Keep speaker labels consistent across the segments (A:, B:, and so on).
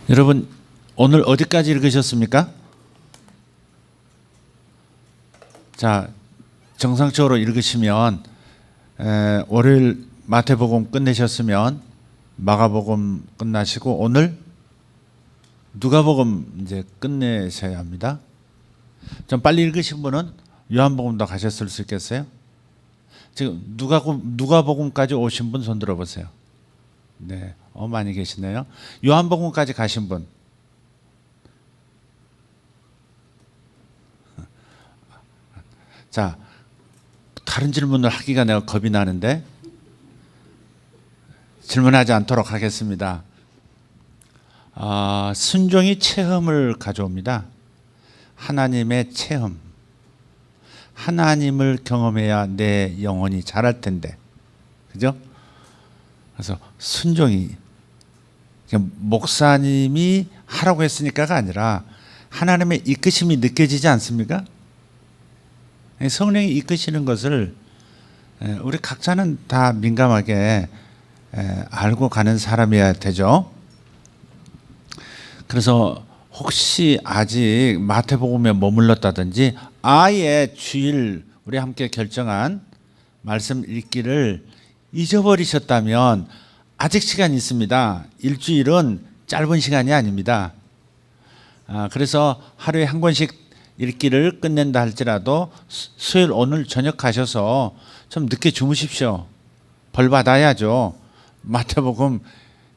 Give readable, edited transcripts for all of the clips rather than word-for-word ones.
A: 여러분 오늘 어디까지 읽으셨습니까? 자, 정상적으로 읽으시면 월요일 마태복음 끝내셨으면 마가복음 끝나시고 오늘 누가복음 이제 끝내셔야 합니다. 좀 빨리 읽으신 분은 요한복음도 가셨을 수 있겠어요? 지금 누가복음까지 오신 분 손 들어보세요. 네, 많이 계시네요. 요한복음까지 가신 분. 자, 다른 질문을 하기가 내가 겁이 나는데 질문하지 않도록 하겠습니다. 순종이 체험을 가져옵니다. 하나님의 체험. 하나님을 경험해야 내 영혼이 자랄 텐데, 그죠? 그래서 순종이 목사님이 하라고 했으니까가 아니라 하나님의 이끄심이 느껴지지 않습니까? 성령이 이끄시는 것을 우리 각자는 다 민감하게 알고 가는 사람이어야 되죠. 그래서 혹시 아직 마태복음에 머물렀다든지 아예 주일 우리 함께 결정한 말씀 읽기를 잊어버리셨다면 아직 시간이 있습니다. 일주일은 짧은 시간이 아닙니다. 그래서 하루에 한 권씩 읽기를 끝낸다 할지라도 수요일 오늘 저녁 가셔서 좀 늦게 주무십시오. 벌 받아야죠. 마태복음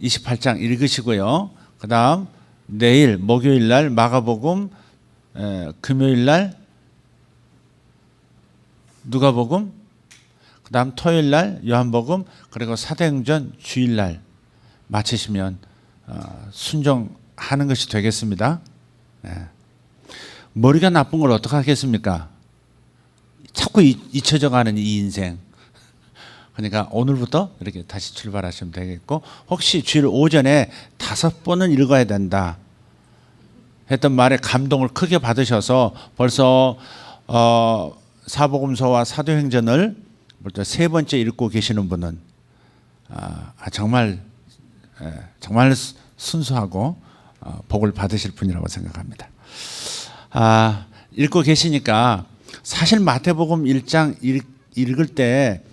A: 28장 읽으시고요. 그 다음 내일 목요일 날 마가복음, 금요일 날 누가복음, 그 다음 토요일 날 요한복음, 그리고 사도행전 주일 날 마치시면 순종하는 것이 되겠습니다. 머리가 나쁜 걸 어떻게 하겠습니까? 자꾸 잊혀져 가는 이 인생. 그러니까 오늘부터 이렇게 다시 출발하시면 되겠고, 혹시 주일 오전에 5번은 읽어야 된다 했던 말에 감동을 크게 받으셔서 벌써 사복음서와 사도행전을 벌써 3번째 읽고 계시는 분은 정말 순수하고 복을 받으실 분이라고 생각합니다. 읽고 계시니까 사실 마태복음 1장 읽을 때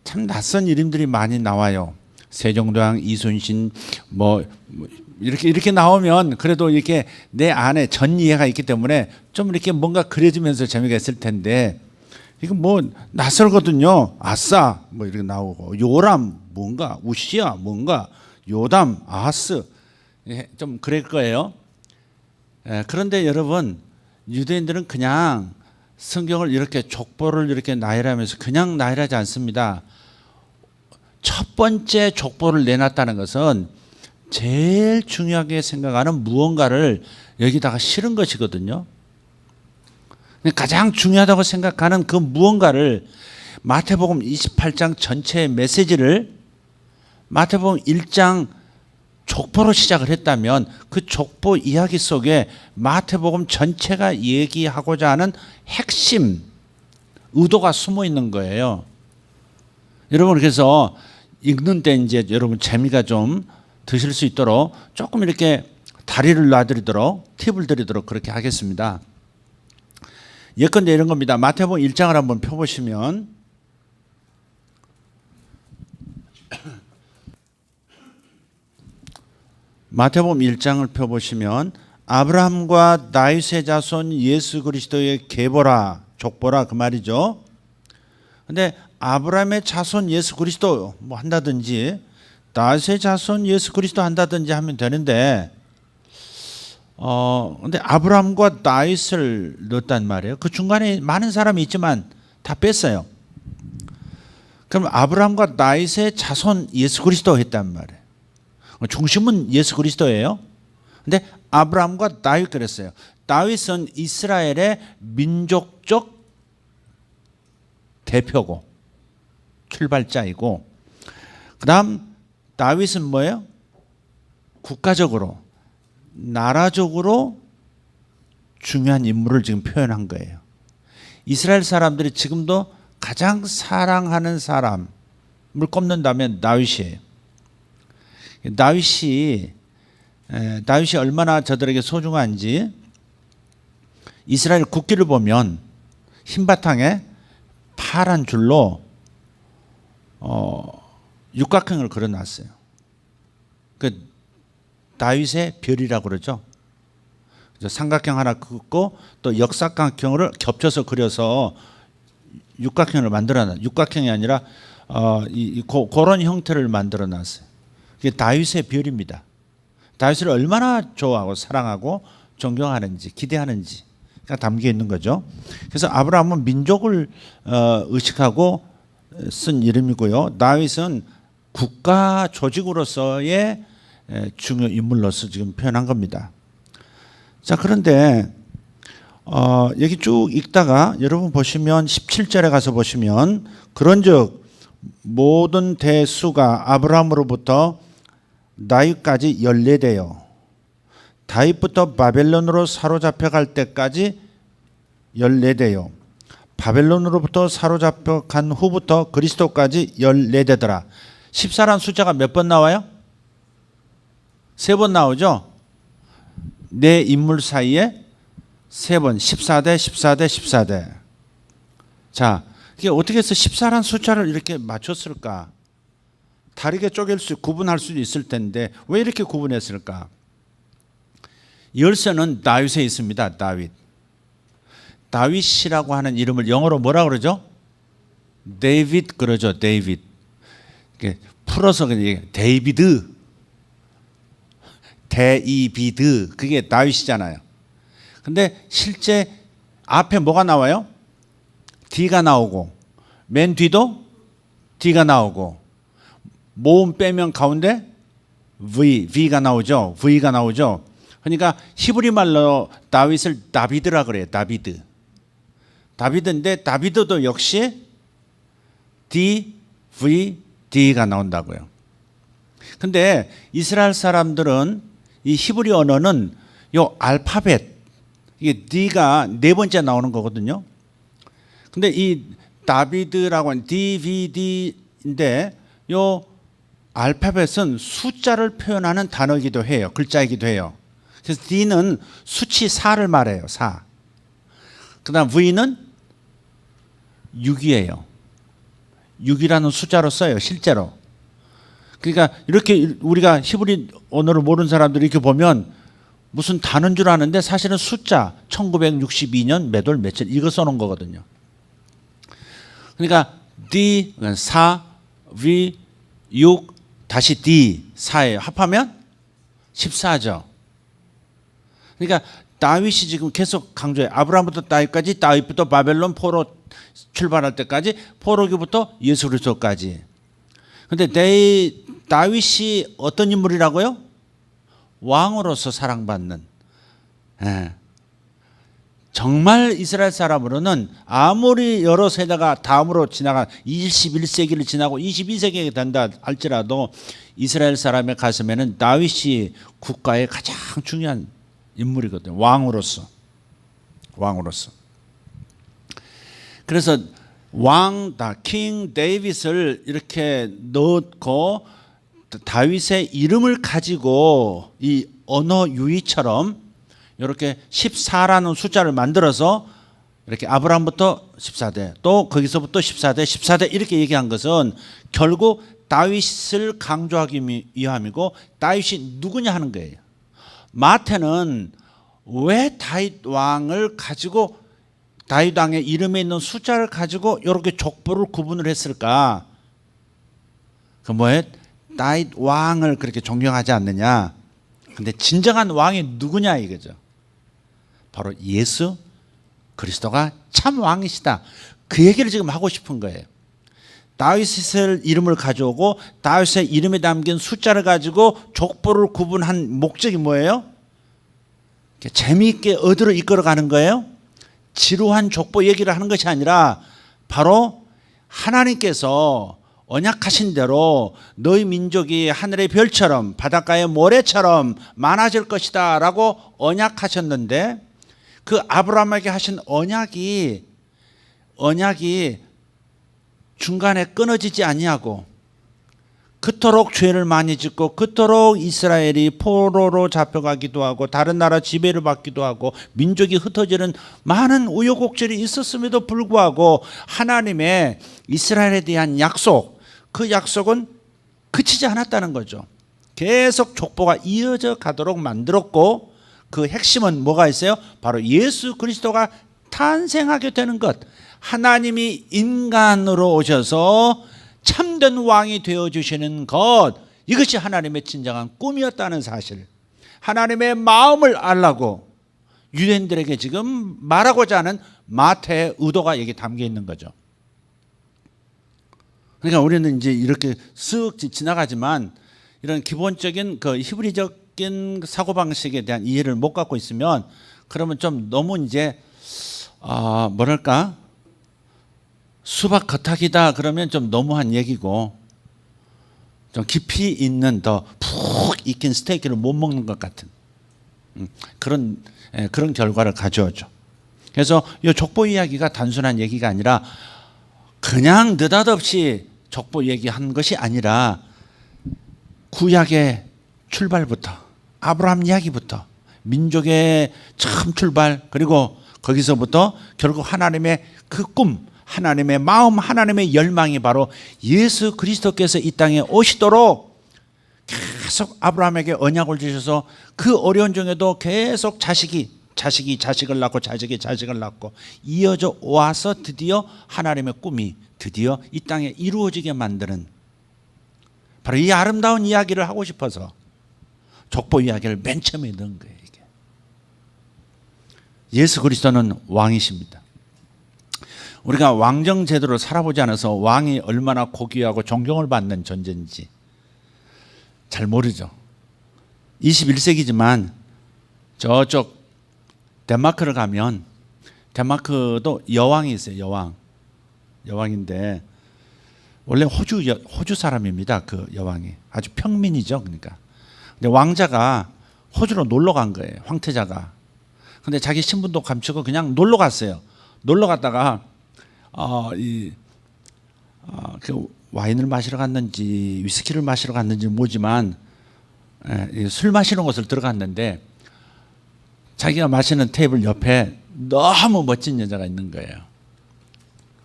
A: 참 낯선 이름들이 많이 나와요. 세종대왕, 이순신 이렇게 나오면 그래도 이렇게 내 안에 전 이해가 있기 때문에 좀 이렇게 뭔가 그려지면서 재미가 있을 텐데, 이거 낯설거든요. 아싸 이렇게 나오고, 요람 뭔가, 우시야 뭔가, 요담, 아하스 좀 그럴 거예요. 그런데 여러분, 유대인들은 그냥 성경을 이렇게 족보를 이렇게 나열하면서 그냥 나열하지 않습니다. 첫 번째 족보를 내놨다는 것은 제일 중요하게 생각하는 무언가를 여기다가 실은 것이거든요. 가장 중요하다고 생각하는 그 무언가를 마태복음 28장 전체의 메시지를 마태복음 1장 족보로 시작을 했다면 그 족보 이야기 속에 마태복음 전체가 얘기하고자 하는 핵심 의도가 숨어 있는 거예요. 여러분, 그래서 읽는 때 이제 여러분 재미가 좀 드실 수 있도록 조금 이렇게 다리를 놔드리도록 팁을 드리도록 그렇게 하겠습니다. 예컨대 이런 겁니다. 마태복음 1장을 한번 펴보시면 마태복음 1장을 펴보시면 아브라함과 다윗의 자손 예수 그리스도의 계보라, 족보라 그 말이죠. 근데 아브라함의 자손 예수 그리스도 한다든지 다윗의 자손 예수 그리스도 한다든지 하면 되는데, 근데 아브라함과 다윗을 넣었단 말이에요. 그 중간에 많은 사람이 있지만 다 뺐어요. 그럼 아브라함과 다윗의 자손 예수 그리스도 했단 말이에요. 중심은 예수 그리스도예요. 근데 아브라함과 다윗 그랬어요. 다윗은 이스라엘의 민족적 대표고 출발자이고, 그 다음 다윗은 뭐예요? 국가적으로 나라적으로 중요한 인물을 지금 표현한 거예요. 이스라엘 사람들이 지금도 가장 사랑하는 사람을 꼽는다면 다윗이에요. 다윗이 다윗이 얼마나 저들에게 소중한지 이스라엘 국기를 보면 흰 바탕에 파란 줄로 육각형을 그려놨어요. 그 다윗의 별이라고 그러죠. 삼각형 하나 긋고 또 역삼각형을 겹쳐서 그려서 육각형을 만들어놨. 육각형이 아니라 그런 형태를 만들어놨어요. 그게 다윗의 별입니다. 다윗을 얼마나 좋아하고 사랑하고 존경하는지 기대하는지 담겨 있는 거죠. 그래서 아브라함은 민족을 의식하고 쓴 이름이고요. 다윗은 국가 조직으로서의 중요 인물로서 지금 표현한 겁니다. 자, 그런데 여기 쭉 읽다가 여러분 보시면 17절에 가서 보시면 그런즉 모든 대수가 아브라함으로부터 다윗까지 14대요. 다윗부터 바벨론으로 사로잡혀 갈 때까지 14대요. 바벨론으로부터 사로잡혀 간 후부터 그리스도까지 14대더라. 14라는 숫자가 몇 번 나와요? 3번 나오죠? 네 인물 사이에 3번 14대 14대 14대. 자, 이게 어떻게 해서 14라는 숫자를 이렇게 맞췄을까? 다르게 구분할 수도 있을 텐데 왜 이렇게 구분했을까? 열쇠는 다윗에 있습니다. 다윗이라고 하는 이름을 영어로 뭐라 그러죠? 데이빗 그러죠. 데이빗. 풀어서 데이비드, 데이비드 그게 다윗이잖아요. 근데 실제 앞에 뭐가 나와요? D가 나오고 맨 뒤도 D가 나오고 모음 빼면 가운데 V가 나오죠. V가 나오죠. 그러니까 히브리 말로 다윗을 다비드라 그래요. 다비드인데 다비드도 역시 D가 나온다고요. 근데 이스라엘 사람들은 이 히브리 언어는 요 알파벳 이게 D가 네 번째 나오는 거거든요. 근데 이 다비드라고 하는 DVD인데 요 알파벳은 숫자를 표현하는 단어이기도 해요. 글자이기도 해요. 그래서 D는 수치 4를 말해요. 4. 그다음 V는 6이에요. 6이라는 숫자로 써요. 실제로. 그러니까 이렇게 우리가 히브리 언어를 모르는 사람들이 이렇게 보면 무슨 단어인 줄 아는데 사실은 숫자 1962년 몇 월 며칠 이거 써놓은 거거든요. 그러니까 D 4, V 6 다시 D 4예요. 합하면 14죠. 그러니까 다윗이 지금 계속 강조해. 아브라함부터 다윗까지, 다윗부터 바벨론 포로 출발할 때까지, 포로기부터 예수 그리스도까지. 근데 다윗이 어떤 인물이라고요? 왕으로서 사랑받는. 정말 이스라엘 사람으로는 아무리 여러 세대가 다음으로 지나가 21세기를 지나고 22세기가 된다 할지라도 이스라엘 사람의 가슴에는 다윗이 국가의 가장 중요한 인물이거든요. 왕으로서. 그래서 킹 데이빗을 이렇게 넣고 다윗의 이름을 가지고 이 언어 유희처럼 이렇게 14라는 숫자를 만들어서 이렇게 아브라함부터 14대 또 거기서부터 14대 이렇게 얘기한 것은 결국 다윗을 강조하기 위함이고 다윗이 누구냐 하는 거예요. 마태는 왜 다윗 왕을 가지고 다윗 왕의 이름에 있는 숫자를 가지고 이렇게 족보를 구분을 했을까? 그 뭐예요? 다윗 왕을 그렇게 존경하지 않느냐? 근데 진정한 왕이 누구냐 이거죠. 바로 예수 그리스도가 참 왕이시다. 그 얘기를 지금 하고 싶은 거예요. 다윗의 이름을 가져오고 다윗의 이름에 담긴 숫자를 가지고 족보를 구분한 목적이 뭐예요? 재미있게 어디로 이끌어가는 거예요? 지루한 족보 얘기를 하는 것이 아니라 바로 하나님께서 언약하신 대로 너희 민족이 하늘의 별처럼 바닷가의 모래처럼 많아질 것이다 라고 언약하셨는데 그 아브라함에게 하신 언약이 중간에 끊어지지 아니하고 그토록 죄를 많이 짓고 그토록 이스라엘이 포로로 잡혀가기도 하고 다른 나라 지배를 받기도 하고 민족이 흩어지는 많은 우여곡절이 있었음에도 불구하고 하나님의 이스라엘에 대한 약속, 그 약속은 그치지 않았다는 거죠. 계속 족보가 이어져 가도록 만들었고 그 핵심은 뭐가 있어요? 바로 예수 그리스도가 탄생하게 되는 것. 하나님이 인간으로 오셔서 참된 왕이 되어주시는 것, 이것이 하나님의 진정한 꿈이었다는 사실, 하나님의 마음을 알라고 유대인들에게 지금 말하고자 하는 마태의 의도가 여기 담겨 있는 거죠. 그러니까 우리는 이제 이렇게 쓱 지나가지만 이런 기본적인 그 히브리적인 사고방식에 대한 이해를 못 갖고 있으면 그러면 좀 너무 이제 뭐랄까 수박 겉핥기다 그러면 좀 너무한 얘기고 좀 깊이 있는 더 푹 익힌 스테이크를 못 먹는 것 같은 그런 결과를 가져오죠. 그래서 이 족보 이야기가 단순한 얘기가 아니라 그냥 느닷없이 족보 얘기한 것이 아니라 구약의 출발부터 아브라함 이야기부터 민족의 처음 출발, 그리고 거기서부터 결국 하나님의 그 꿈, 하나님의 마음, 하나님의 열망이 바로 예수 그리스도께서 이 땅에 오시도록 계속 아브라함에게 언약을 주셔서 그 어려운 중에도 계속 자식이 자식을 낳고 자식이 자식을 낳고 이어져 와서 드디어 하나님의 꿈이 드디어 이 땅에 이루어지게 만드는, 바로 이 아름다운 이야기를 하고 싶어서 족보 이야기를 맨 처음에 넣은 거예요. 이게 예수 그리스도는 왕이십니다. 우리가 왕정 제도를 살아보지 않아서 왕이 얼마나 고귀하고 존경을 받는 존재인지 잘 모르죠. 21세기지만 저쪽 덴마크를 가면 덴마크도 여왕이 있어요. 여왕인데 원래 호주 사람입니다. 그 여왕이 아주 평민이죠. 그러니까 근데 왕자가 호주로 놀러 간 거예요. 황태자가. 근데 자기 신분도 감추고 그냥 놀러 갔어요. 놀러 갔다가 그 와인을 마시러 갔는지 위스키를 마시러 갔는지 뭐지만 술 마시는 곳을 들어갔는데 자기가 마시는 테이블 옆에 너무 멋진 여자가 있는 거예요.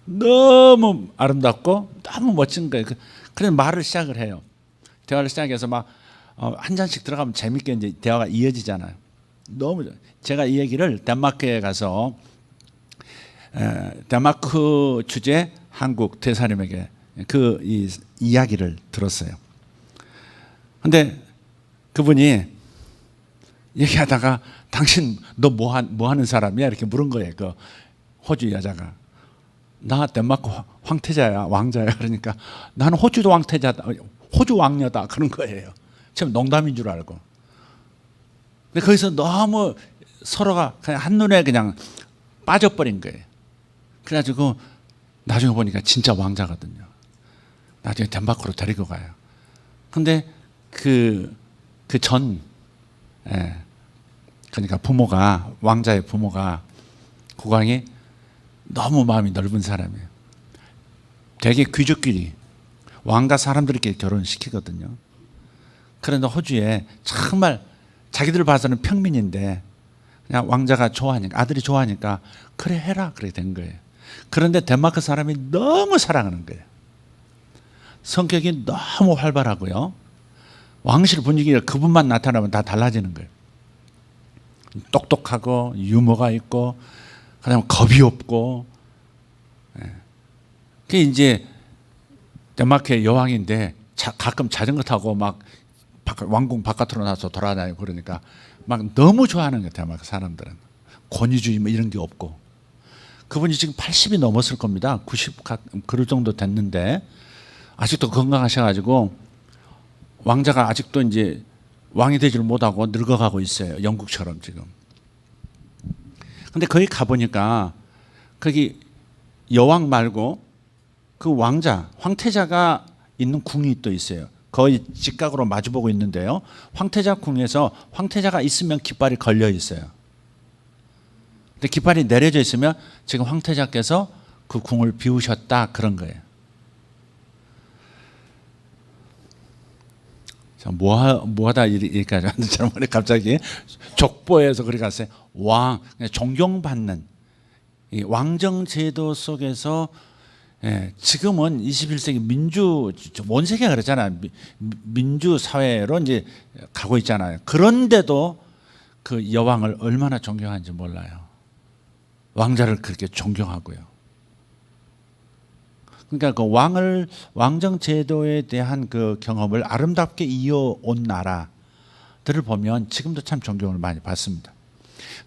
A: 너무 아름답고 너무 멋진 거예요. 그래서 말을 시작을 해요. 대화를 시작해서 막 한 잔씩 들어가면 재밌게 이제 대화가 이어지잖아요. 너무 제가 이 얘기를 덴마크에 가서 덴마크 주재 한국 대사님에게 그 이야기를 들었어요. 근데 그분이 얘기하다가 당신 너 뭐 하는 사람이야? 이렇게 물은 거예요. 그 호주 여자가. 나 덴마크 황태자야, 왕자야. 그러니까 나는 호주도 왕태자다, 호주 왕녀다 그런 거예요. 처음 농담인 줄 알고. 근데 거기서 너무 서로가 그냥 한눈에 그냥 빠져버린 거예요. 그래가지고 나중에 보니까 진짜 왕자거든요. 나중에 덴마크로 데리고 가요. 근데 그러니까 부모가, 왕자의 부모가, 국왕이 너무 마음이 넓은 사람이에요. 되게 귀족끼리 왕과 사람들끼리 결혼시키거든요. 그런데 호주에 정말 자기들 봐서는 평민인데 그냥 왕자가 좋아하니까, 아들이 좋아하니까 그래 해라 그렇게 된 거예요. 그런데 덴마크 사람이 너무 사랑하는 거예요. 성격이 너무 활발하고요. 왕실 분위기가 그분만 나타나면 다 달라지는 거예요. 똑똑하고 유머가 있고 그다음에 겁이 없고. 그게 이제 덴마크의 여왕인데 가끔 자전거 타고 막 왕궁 바깥으로 나서 돌아다니고 그러니까 막 너무 좋아하는 거예요. 덴마크 사람들은 권위주의 뭐 이런 게 없고. 그분이 지금 80이 넘었을 겁니다. 90 그럴 정도 됐는데 아직도 건강하셔가지고 왕자가 아직도 이제 왕이 되지를 못하고 늙어가고 있어요. 영국처럼 지금. 근데 거기 가보니까 거기 여왕 말고 그 왕자, 황태자가 있는 궁이 또 있어요. 거의 직각으로 마주보고 있는데요. 황태자 궁에서 황태자가 있으면 깃발이 걸려 있어요. 근데 깃발이 내려져 있으면 지금 황태자께서 그 궁을 비우셨다 그런 거예요. 뭐하다 이렇게 저는 갑자기 족보에서 그렇게 갔어요. 왕, 존경받는 이 왕정 제도 속에서 지금은 21세기 민주 온 세계가 그렇잖아요. 민주 사회로 이제 가고 있잖아요. 그런데도 그 여왕을 얼마나 존경하는지 몰라요. 왕자를 그렇게 존경하고요. 그러니까 그 왕정 제도에 대한 그 경험을 아름답게 이어온 나라들을 보면 지금도 참 존경을 많이 받습니다.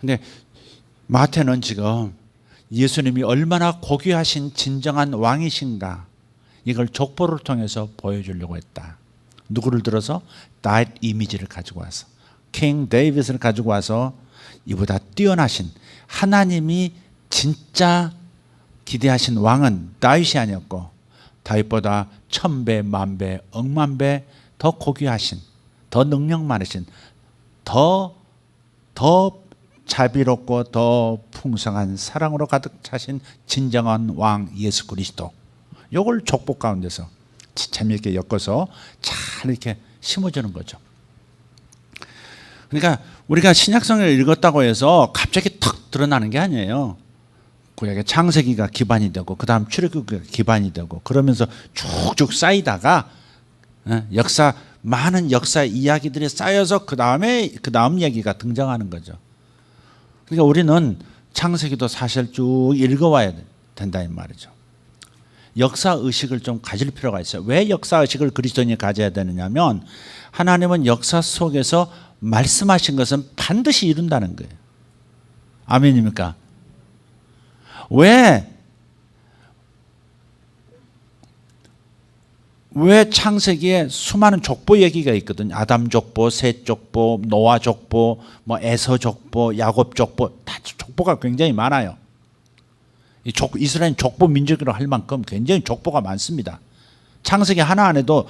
A: 근데 마태는 지금 예수님이 얼마나 고귀하신 진정한 왕이신가 이걸 족보를 통해서 보여주려고 했다. 누구를 들어서? 다윗 이미지를 가지고 와서 킹 데이빗을 가지고 와서 이보다 뛰어나신 하나님이 진짜 기대하신 왕은 다윗이 아니었고 다윗보다 1000배, 10,000배, 10,000배 더 고귀하신, 더 능력 많으신, 더 자비롭고 더 풍성한 사랑으로 가득 차신 진정한 왕 예수 그리스도. 이걸 족보 가운데서 재미있게 엮어서 잘 이렇게 심어주는 거죠. 그러니까 우리가 신약성을 읽었다고 해서 갑자기 턱 드러나는 게 아니에요. 구약의 창세기가 기반이 되고 그 다음 출애굽기가 기반이 되고 그러면서 쭉쭉 쌓이다가 많은 역사 이야기들이 쌓여서 그 다음 얘기가 등장하는 거죠. 그러니까 우리는 창세기도 사실 쭉 읽어와야 된다 이 말이죠. 역사 의식을 좀 가질 필요가 있어요. 왜 역사 의식을 그리스도인이 가져야 되느냐면 하나님은 역사 속에서 말씀하신 반드시 이룬다는 거예요. 아멘입니까? 왜 창세기에 수많은 족보 얘기가 있거든요. 아담 족보, 셋 족보, 노아 족보, 에서 족보, 야곱 족보, 다 족보가 굉장히 많아요. 이스라엘 족보 민족이라고 할 만큼 굉장히 족보가 많습니다. 창세기 하나 안에도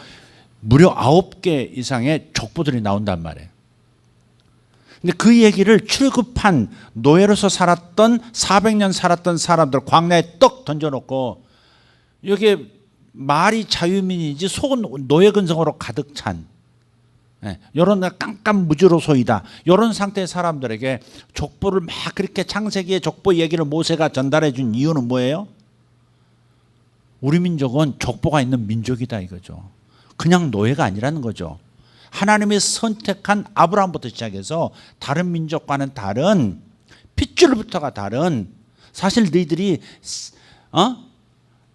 A: 무려 9개 이상의 족보들이 나온단 말이에요. 근데 그 얘기를 출급한 노예로서 살았던 400년 살았던 사람들 광야에 떡 던져놓고 여기에 말이 자유민이지 속은 노예 근성으로 가득 찬 이런 깜깜무주로소이다. 이런 상태의 사람들에게 족보를 막 그렇게 창세기의 족보 얘기를 모세가 전달해 준 이유는 뭐예요? 우리 민족은 족보가 있는 민족이다 이거죠. 그냥 노예가 아니라는 거죠. 하나님이 선택한 아브라함부터 시작해서 다른 민족과는 다른 핏줄부터가 다른 사실 너희들이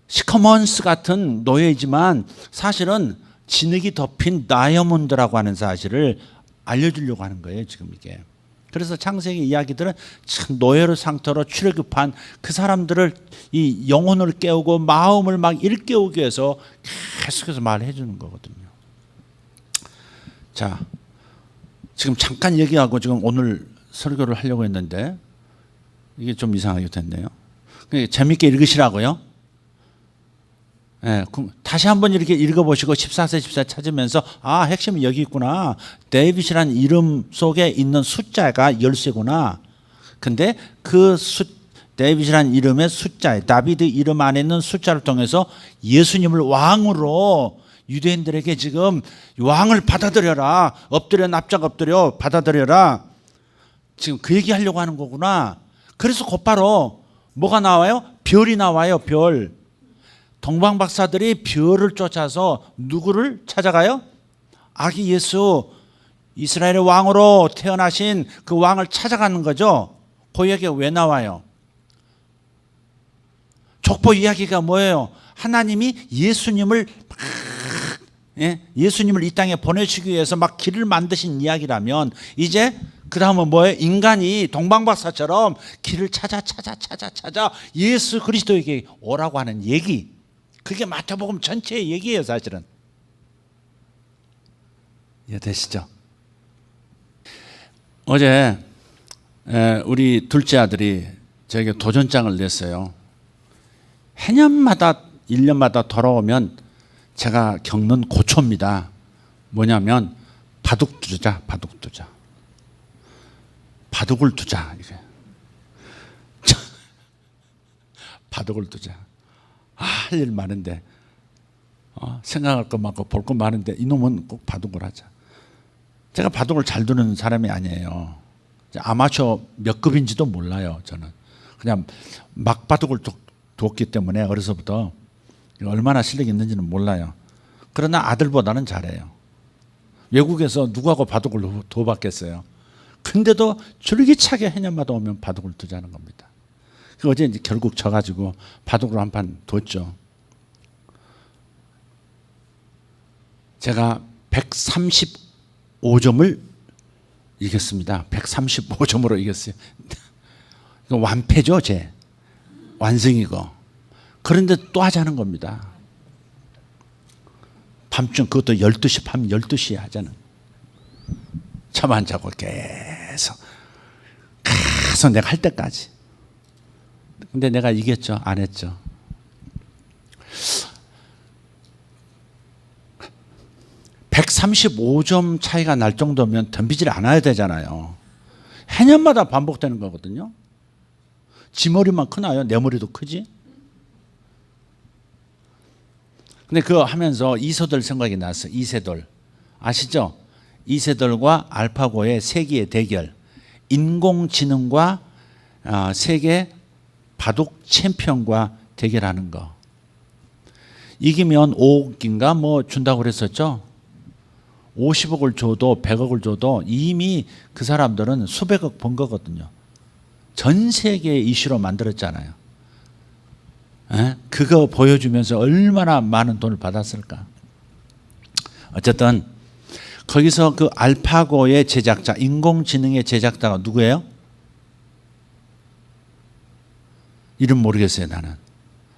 A: 시커먼스 같은 노예이지만 사실은 진흙이 덮인 다이아몬드라고 하는 사실을 알려주려고 하는 거예요 지금 이게. 그래서 창세기 이야기들은 참 노예로 상태로 출애굽한 그 사람들을 이 영혼을 깨우고 마음을 막 일깨우기 위해서 계속해서 말해 주는 거거든요. 자, 지금 잠깐 얘기하고 지금 오늘 설교를 하려고 했는데 이게 좀 이상하게 됐네요. 재밌게 읽으시라고요. 다시 한번 이렇게 읽어보시고 14세 14 찾으면서 핵심이 여기 있구나. 데이빗이라는 이름 속에 있는 숫자가 열쇠구나. 근데 데이빗이라는 이름의 숫자에 다비드 이름 안에 있는 숫자를 통해서 예수님을 왕으로 유대인들에게 지금 왕을 받아들여라. 엎드려 납작 엎드려 받아들여라. 지금 그 얘기하려고 하는 거구나. 그래서 곧바로 뭐가 나와요? 별이 나와요. 별. 동방박사들이 별을 쫓아서 누구를 찾아가요? 아기 예수 이스라엘의 왕으로 태어나신 그 왕을 찾아가는 거죠. 그 이야기가 왜 나와요? 족보 이야기가 뭐예요? 하나님이 예수님을 이 땅에 보내시기 위해서 막 길을 만드신 이야기라면 이제 그 다음은 뭐예요? 인간이 동방박사처럼 길을 찾아 예수 그리스도에게 오라고 하는 얘기. 그게 마태복음 전체의 얘기예요 사실은. 이해되시죠? 어제 우리 둘째 아들이 저에게 도전장을 냈어요. 해년마다 1년마다 돌아오면 제가 겪는 고초입니다. 뭐냐면 바둑 두자. 바둑을 두자. 이게. 바둑을 두자. 할 일 많은데 생각할 것 많고 볼 것 많은데 이놈은 꼭 바둑을 하자. 제가 바둑을 잘 두는 사람이 아니에요. 아마추어 몇 급인지도 몰라요. 저는 그냥 막 바둑을 두었기 때문에 어려서부터 얼마나 실력이 있는지는 몰라요. 그러나 아들보다는 잘해요. 외국에서 누구하고 바둑을 두어봤겠어요. 근데도 줄기차게 해년마다 오면 바둑을 두자는 겁니다. 어제 이제 결국 져가지고 바둑으로 한 판 뒀죠. 제가 135점을 이겼습니다. 135점으로 이겼어요. 완패죠, 제. 완승이고. 그런데 또 하자는 겁니다. 밤중 그것도 12시, 밤 12시에 하자는. 잠 안 자고 계속 내가 할 때까지. 근데 내가 이겼죠? 안 했죠? 135점 차이가 날 정도면 덤비질 않아야 되잖아요. 해년마다 반복되는 거거든요. 지 머리만 크나요? 내 머리도 크지? 근데 그거 하면서 이세돌 생각이 났어요. 이세돌. 아시죠? 이세돌과 알파고의 세계의 대결. 인공지능과 세계 바둑 챔피언과 대결하는 거. 이기면 5억인가 뭐 준다고 그랬었죠? 50억을 줘도 100억을 줘도 이미 그 사람들은 수백억 번 거거든요. 전 세계 이슈로 만들었잖아요. 그거 보여주면서 얼마나 많은 돈을 받았을까. 어쨌든 거기서 그 알파고의 제작자, 인공지능의 제작자가 누구예요? 이름 모르겠어요. 나는.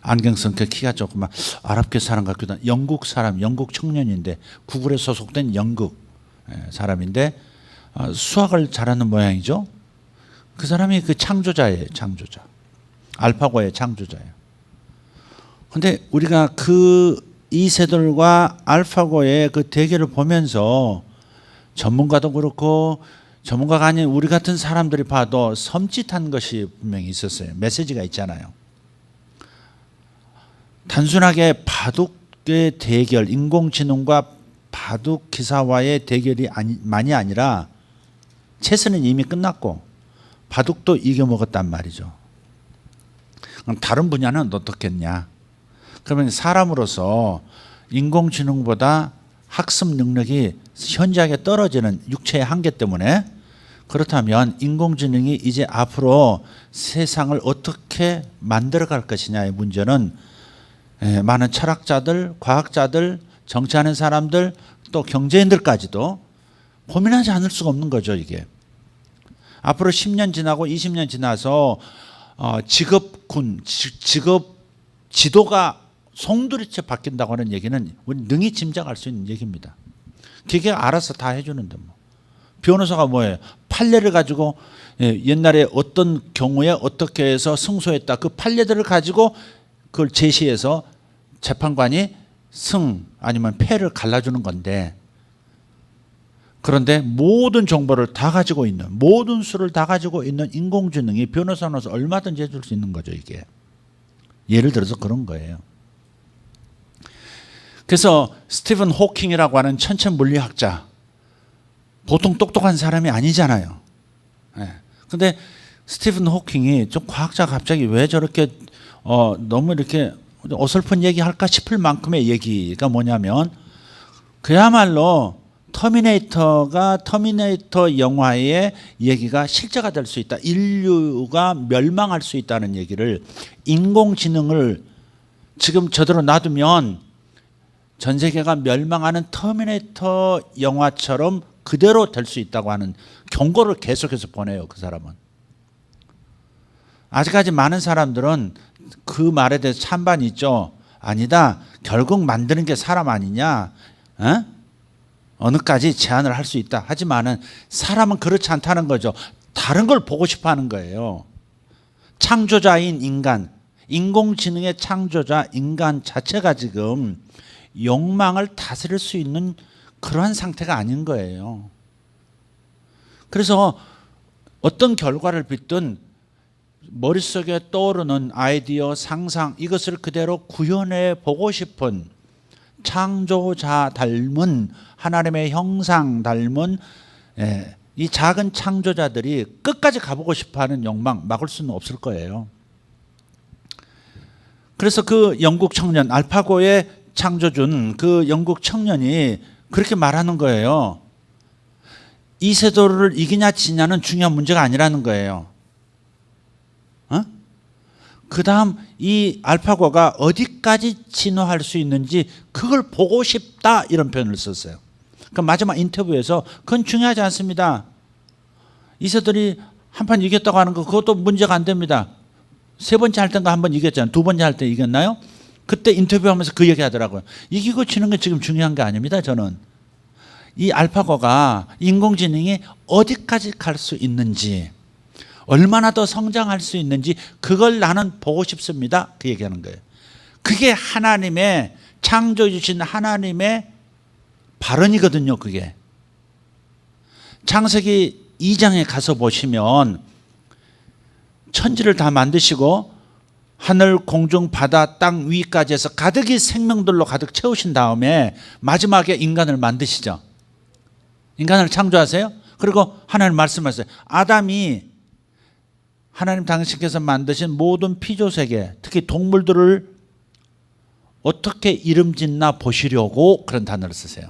A: 안경 쓴 그 키가 조그만 아랍계 사람 같기도 하고 영국 사람, 영국 청년인데 구글에 소속된 영국 사람인데 수학을 잘하는 모양이죠. 그 사람이 그 창조자예요. 창조자. 알파고의 창조자예요. 근데 우리가 그 이세돌과 알파고의 그 대결을 보면서 전문가도 그렇고 전문가가 아닌 우리 같은 사람들이 봐도 섬찟한 것이 분명히 있었어요. 메시지가 있잖아요. 단순하게 바둑의 대결, 인공지능과 바둑 기사와의 대결이 만이 아니라 체스는 이미 끝났고 바둑도 이겨먹었단 말이죠. 그럼 다른 분야는 어떻겠냐? 그러면 사람으로서 인공지능보다 학습 능력이 현저하게 떨어지는 육체의 한계 때문에 그렇다면 인공지능이 이제 앞으로 세상을 어떻게 만들어갈 것이냐의 문제는 많은 철학자들, 과학자들, 정치하는 사람들 또 경제인들까지도 고민하지 않을 수가 없는 거죠. 이게 앞으로 10년 지나고 20년 지나서 직업군, 직업 지도가 송두리째 바뀐다고 하는 얘기는 우리 능히 짐작할 수 있는 얘기입니다. 기계가 알아서 다 해주는데 뭐. 변호사가 뭐예요? 판례를 가지고 옛날에 어떤 경우에 어떻게 해서 승소했다. 그 판례들을 가지고 그걸 제시해서 재판관이 승 아니면 패를 갈라주는 건데 그런데 모든 정보를 다 가지고 있는 모든 수를 다 가지고 있는 인공지능이 변호사로서 얼마든지 해줄 수 있는 거죠. 이게 예를 들어서 그런 거예요. 그래서 스티븐 호킹이라고 하는 천체 물리학자 보통 똑똑한 사람이 아니잖아요. 그런데 스티븐 호킹이 좀 과학자가 갑자기 왜 저렇게 너무 이렇게 어설픈 얘기할까 싶을 만큼의 얘기가 뭐냐면 그야말로 터미네이터 영화의 얘기가 실제가 될 수 있다. 인류가 멸망할 수 있다는 얘기를 인공지능을 지금 저대로 놔두면 전 세계가 멸망하는 터미네이터 영화처럼 그대로 될 수 있다고 하는 경고를 계속해서 보내요. 그 사람은. 아직까지 많은 사람들은 그 말에 대해서 찬반이 있죠. 아니다. 결국 만드는 게 사람 아니냐. 어느까지 제한을 할 수 있다. 하지만은 사람은 그렇지 않다는 거죠. 다른 걸 보고 싶어 하는 거예요. 창조자인 인간, 인공지능의 창조자 인간 자체가 지금 욕망을 다스릴 수 있는 그러한 상태가 아닌 거예요. 그래서 어떤 결과를 빚든 머릿속에 떠오르는 아이디어, 상상 이것을 그대로 구현해 보고 싶은 창조자 닮은 하나님의 형상 닮은 이 작은 창조자들이 끝까지 가보고 싶어하는 욕망 막을 수는 없을 거예요. 그래서 그 영국 청년 알파고의 창조준 그 영국 청년이 그렇게 말하는 거예요. 이세돌을 이기냐 지냐는 중요한 문제가 아니라는 거예요. 그 다음 이 알파고가 어디까지 진화할 수 있는지 그걸 보고 싶다 이런 표현을 썼어요. 그 마지막 인터뷰에서 그건 중요하지 않습니다. 이세돌이 한판 이겼다고 하는 거 그것도 문제가 안 됩니다. 세 번째 할 때인가 한 번 이겼잖아요. 두 번째 할 때 이겼나요? 그때 인터뷰하면서 그 얘기 하더라고요. 이기고 지는 게 지금 중요한 게 아닙니다. 저는 이 알파고가 인공지능이 어디까지 갈 수 있는지 얼마나 더 성장할 수 있는지 그걸 나는 보고 싶습니다. 그 얘기하는 거예요. 그게 하나님의 창조해 주신 하나님의 발언이거든요. 그게 창세기 2장에 가서 보시면 천지를 다 만드시고 하늘, 공중, 바다, 땅 위까지 해서 가득히 생명들로 가득 채우신 다음에 마지막에 인간을 만드시죠. 인간을 창조하세요. 그리고 하나님 말씀하세요. 아담이 하나님 당신께서 만드신 모든 피조세계 특히 동물들을 어떻게 이름 짓나 보시려고 그런 단어를 쓰세요.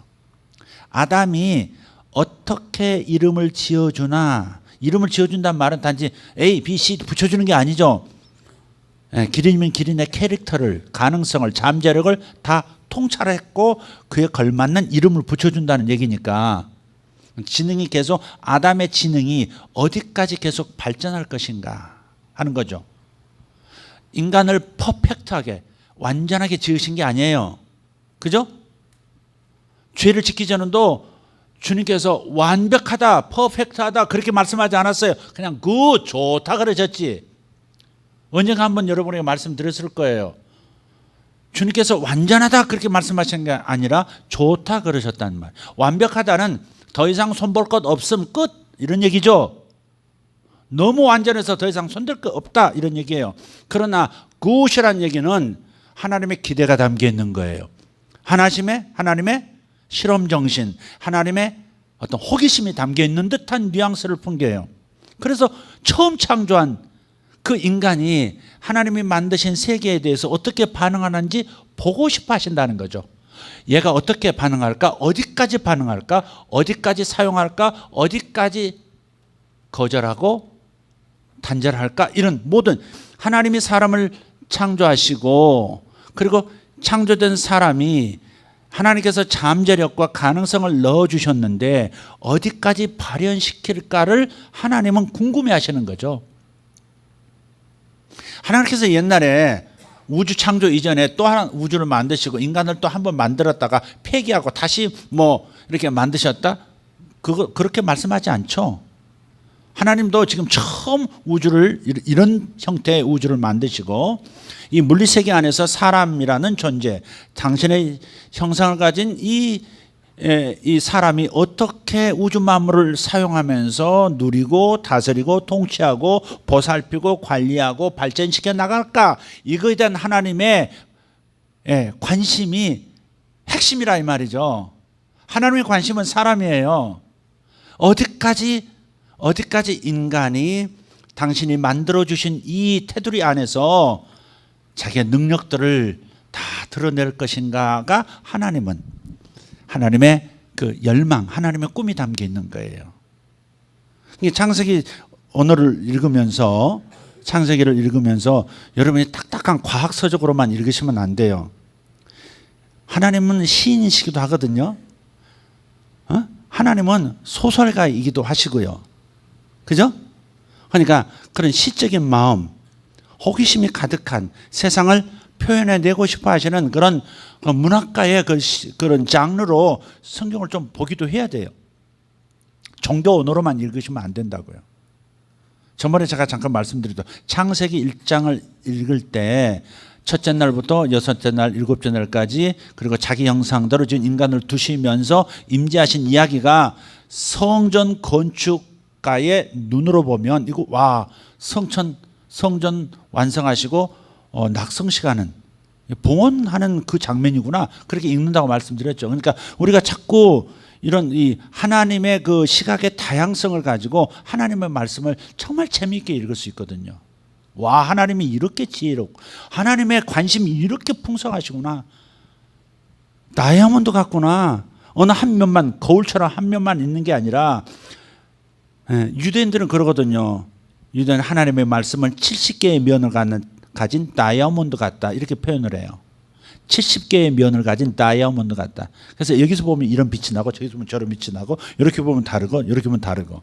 A: 아담이 어떻게 이름을 지어주나 이름을 지어준다는 말은 단지 A, B, C 붙여주는 게 아니죠. 기린이면 기린의 캐릭터를 가능성을 잠재력을 다 통찰했고 그에 걸맞는 이름을 붙여준다는 얘기니까 지능이 계속 아담의 지능이 어디까지 계속 발전할 것인가 하는 거죠. 인간을 퍼펙트하게 완전하게 지으신 게 아니에요. 그죠? 죄를 짓기 전에도 주님께서 완벽하다 퍼펙트하다 그렇게 말씀하지 않았어요. 그냥 굿 좋다 그러셨지. 언젠가 한번 여러분에게 말씀드렸을 거예요. 주님께서 완전하다 그렇게 말씀하신 게 아니라 좋다 그러셨다는 말. 완벽하다는 더 이상 손볼 것 없음 끝 이런 얘기죠. 너무 완전해서 더 이상 손댈 것 없다 이런 얘기예요. 그러나 굿이라는 얘기는 하나님의 기대가 담겨 있는 거예요. 하나님의 실험 정신, 하나님의 어떤 호기심이 담겨 있는 듯한 뉘앙스를 풍겨요. 그래서 처음 창조한 그 인간이 하나님이 만드신 세계에 대해서 어떻게 반응하는지 보고 싶어 하신다는 거죠. 얘가 어떻게 반응할까? 어디까지 반응할까? 어디까지 사용할까? 어디까지 거절하고 단절할까? 이런 모든 하나님이 사람을 창조하시고 그리고 창조된 사람이 하나님께서 잠재력과 가능성을 넣어주셨는데 어디까지 발현시킬까를 하나님은 궁금해하시는 거죠. 하나님께서 옛날에 우주 창조 이전에 또 하나 우주를 만드시고 인간을 또 한 번 만들었다가 폐기하고 다시 뭐 이렇게 만드셨다? 그렇게 말씀하지 않죠. 하나님도 지금 처음 우주를 이런 형태의 우주를 만드시고 이 물리세계 안에서 사람이라는 존재 당신의 형상을 가진 이 사람이 어떻게 우주 만물을 사용하면서 누리고 다스리고 통치하고 보살피고 관리하고 발전시켜 나갈까 이거에 대한 하나님의 관심이 핵심이라 이 말이죠. 하나님의 관심은 사람이에요. 어디까지 인간이 당신이 만들어주신 이 테두리 안에서 자기의 능력들을 다 드러낼 것인가가 하나님의 그 열망, 하나님의 꿈이 담겨 있는 거예요. 창세기 언어를 읽으면서 창세기를 읽으면서 여러분이 딱딱한 과학서적으로만 읽으시면 안 돼요. 하나님은 시인이시기도 하거든요. 하나님은 소설가이기도 하시고요. 그죠? 그러니까 그런 시적인 마음, 호기심이 가득한 세상을 표현해내고 싶어 하시는 그런 문학가의 그런 장르로 성경을 좀 보기도 해야 돼요. 종교 언어로만 읽으시면 안 된다고요. 저번에 제가 잠깐 말씀드렸죠. 창세기 1장을 읽을 때 첫째 날부터 여섯째 날, 일곱째 날까지 그리고 자기 형상대로 지은 인간을 두시면서 임재하신 이야기가 성전 건축가의 눈으로 보면 이거 와 성전 완성하시고 낙성시가는 봉헌하는 그 장면이구나. 그렇게 읽는다고 말씀드렸죠. 그러니까 우리가 자꾸 이런 이 하나님의 그 시각의 다양성을 가지고 하나님의 말씀을 정말 재미있게 읽을 수 있거든요. 와, 하나님이 이렇게 지혜롭고 하나님의 관심이 이렇게 풍성하시구나. 다이아몬드 같구나. 어느 한 면만, 거울처럼 한 면만 있는 게 아니라, 유대인들은 그러거든요. 유대인은 하나님의 말씀을 70개의 면을 가진 다이아몬드 같다, 이렇게 표현을 해요. 70개의 면을 가진 다이아몬드 같다. 그래서 여기서 보면 이런 빛이 나고 저기서 보면 저런 빛이 나고 이렇게 보면 다르고 이렇게 보면 다르고.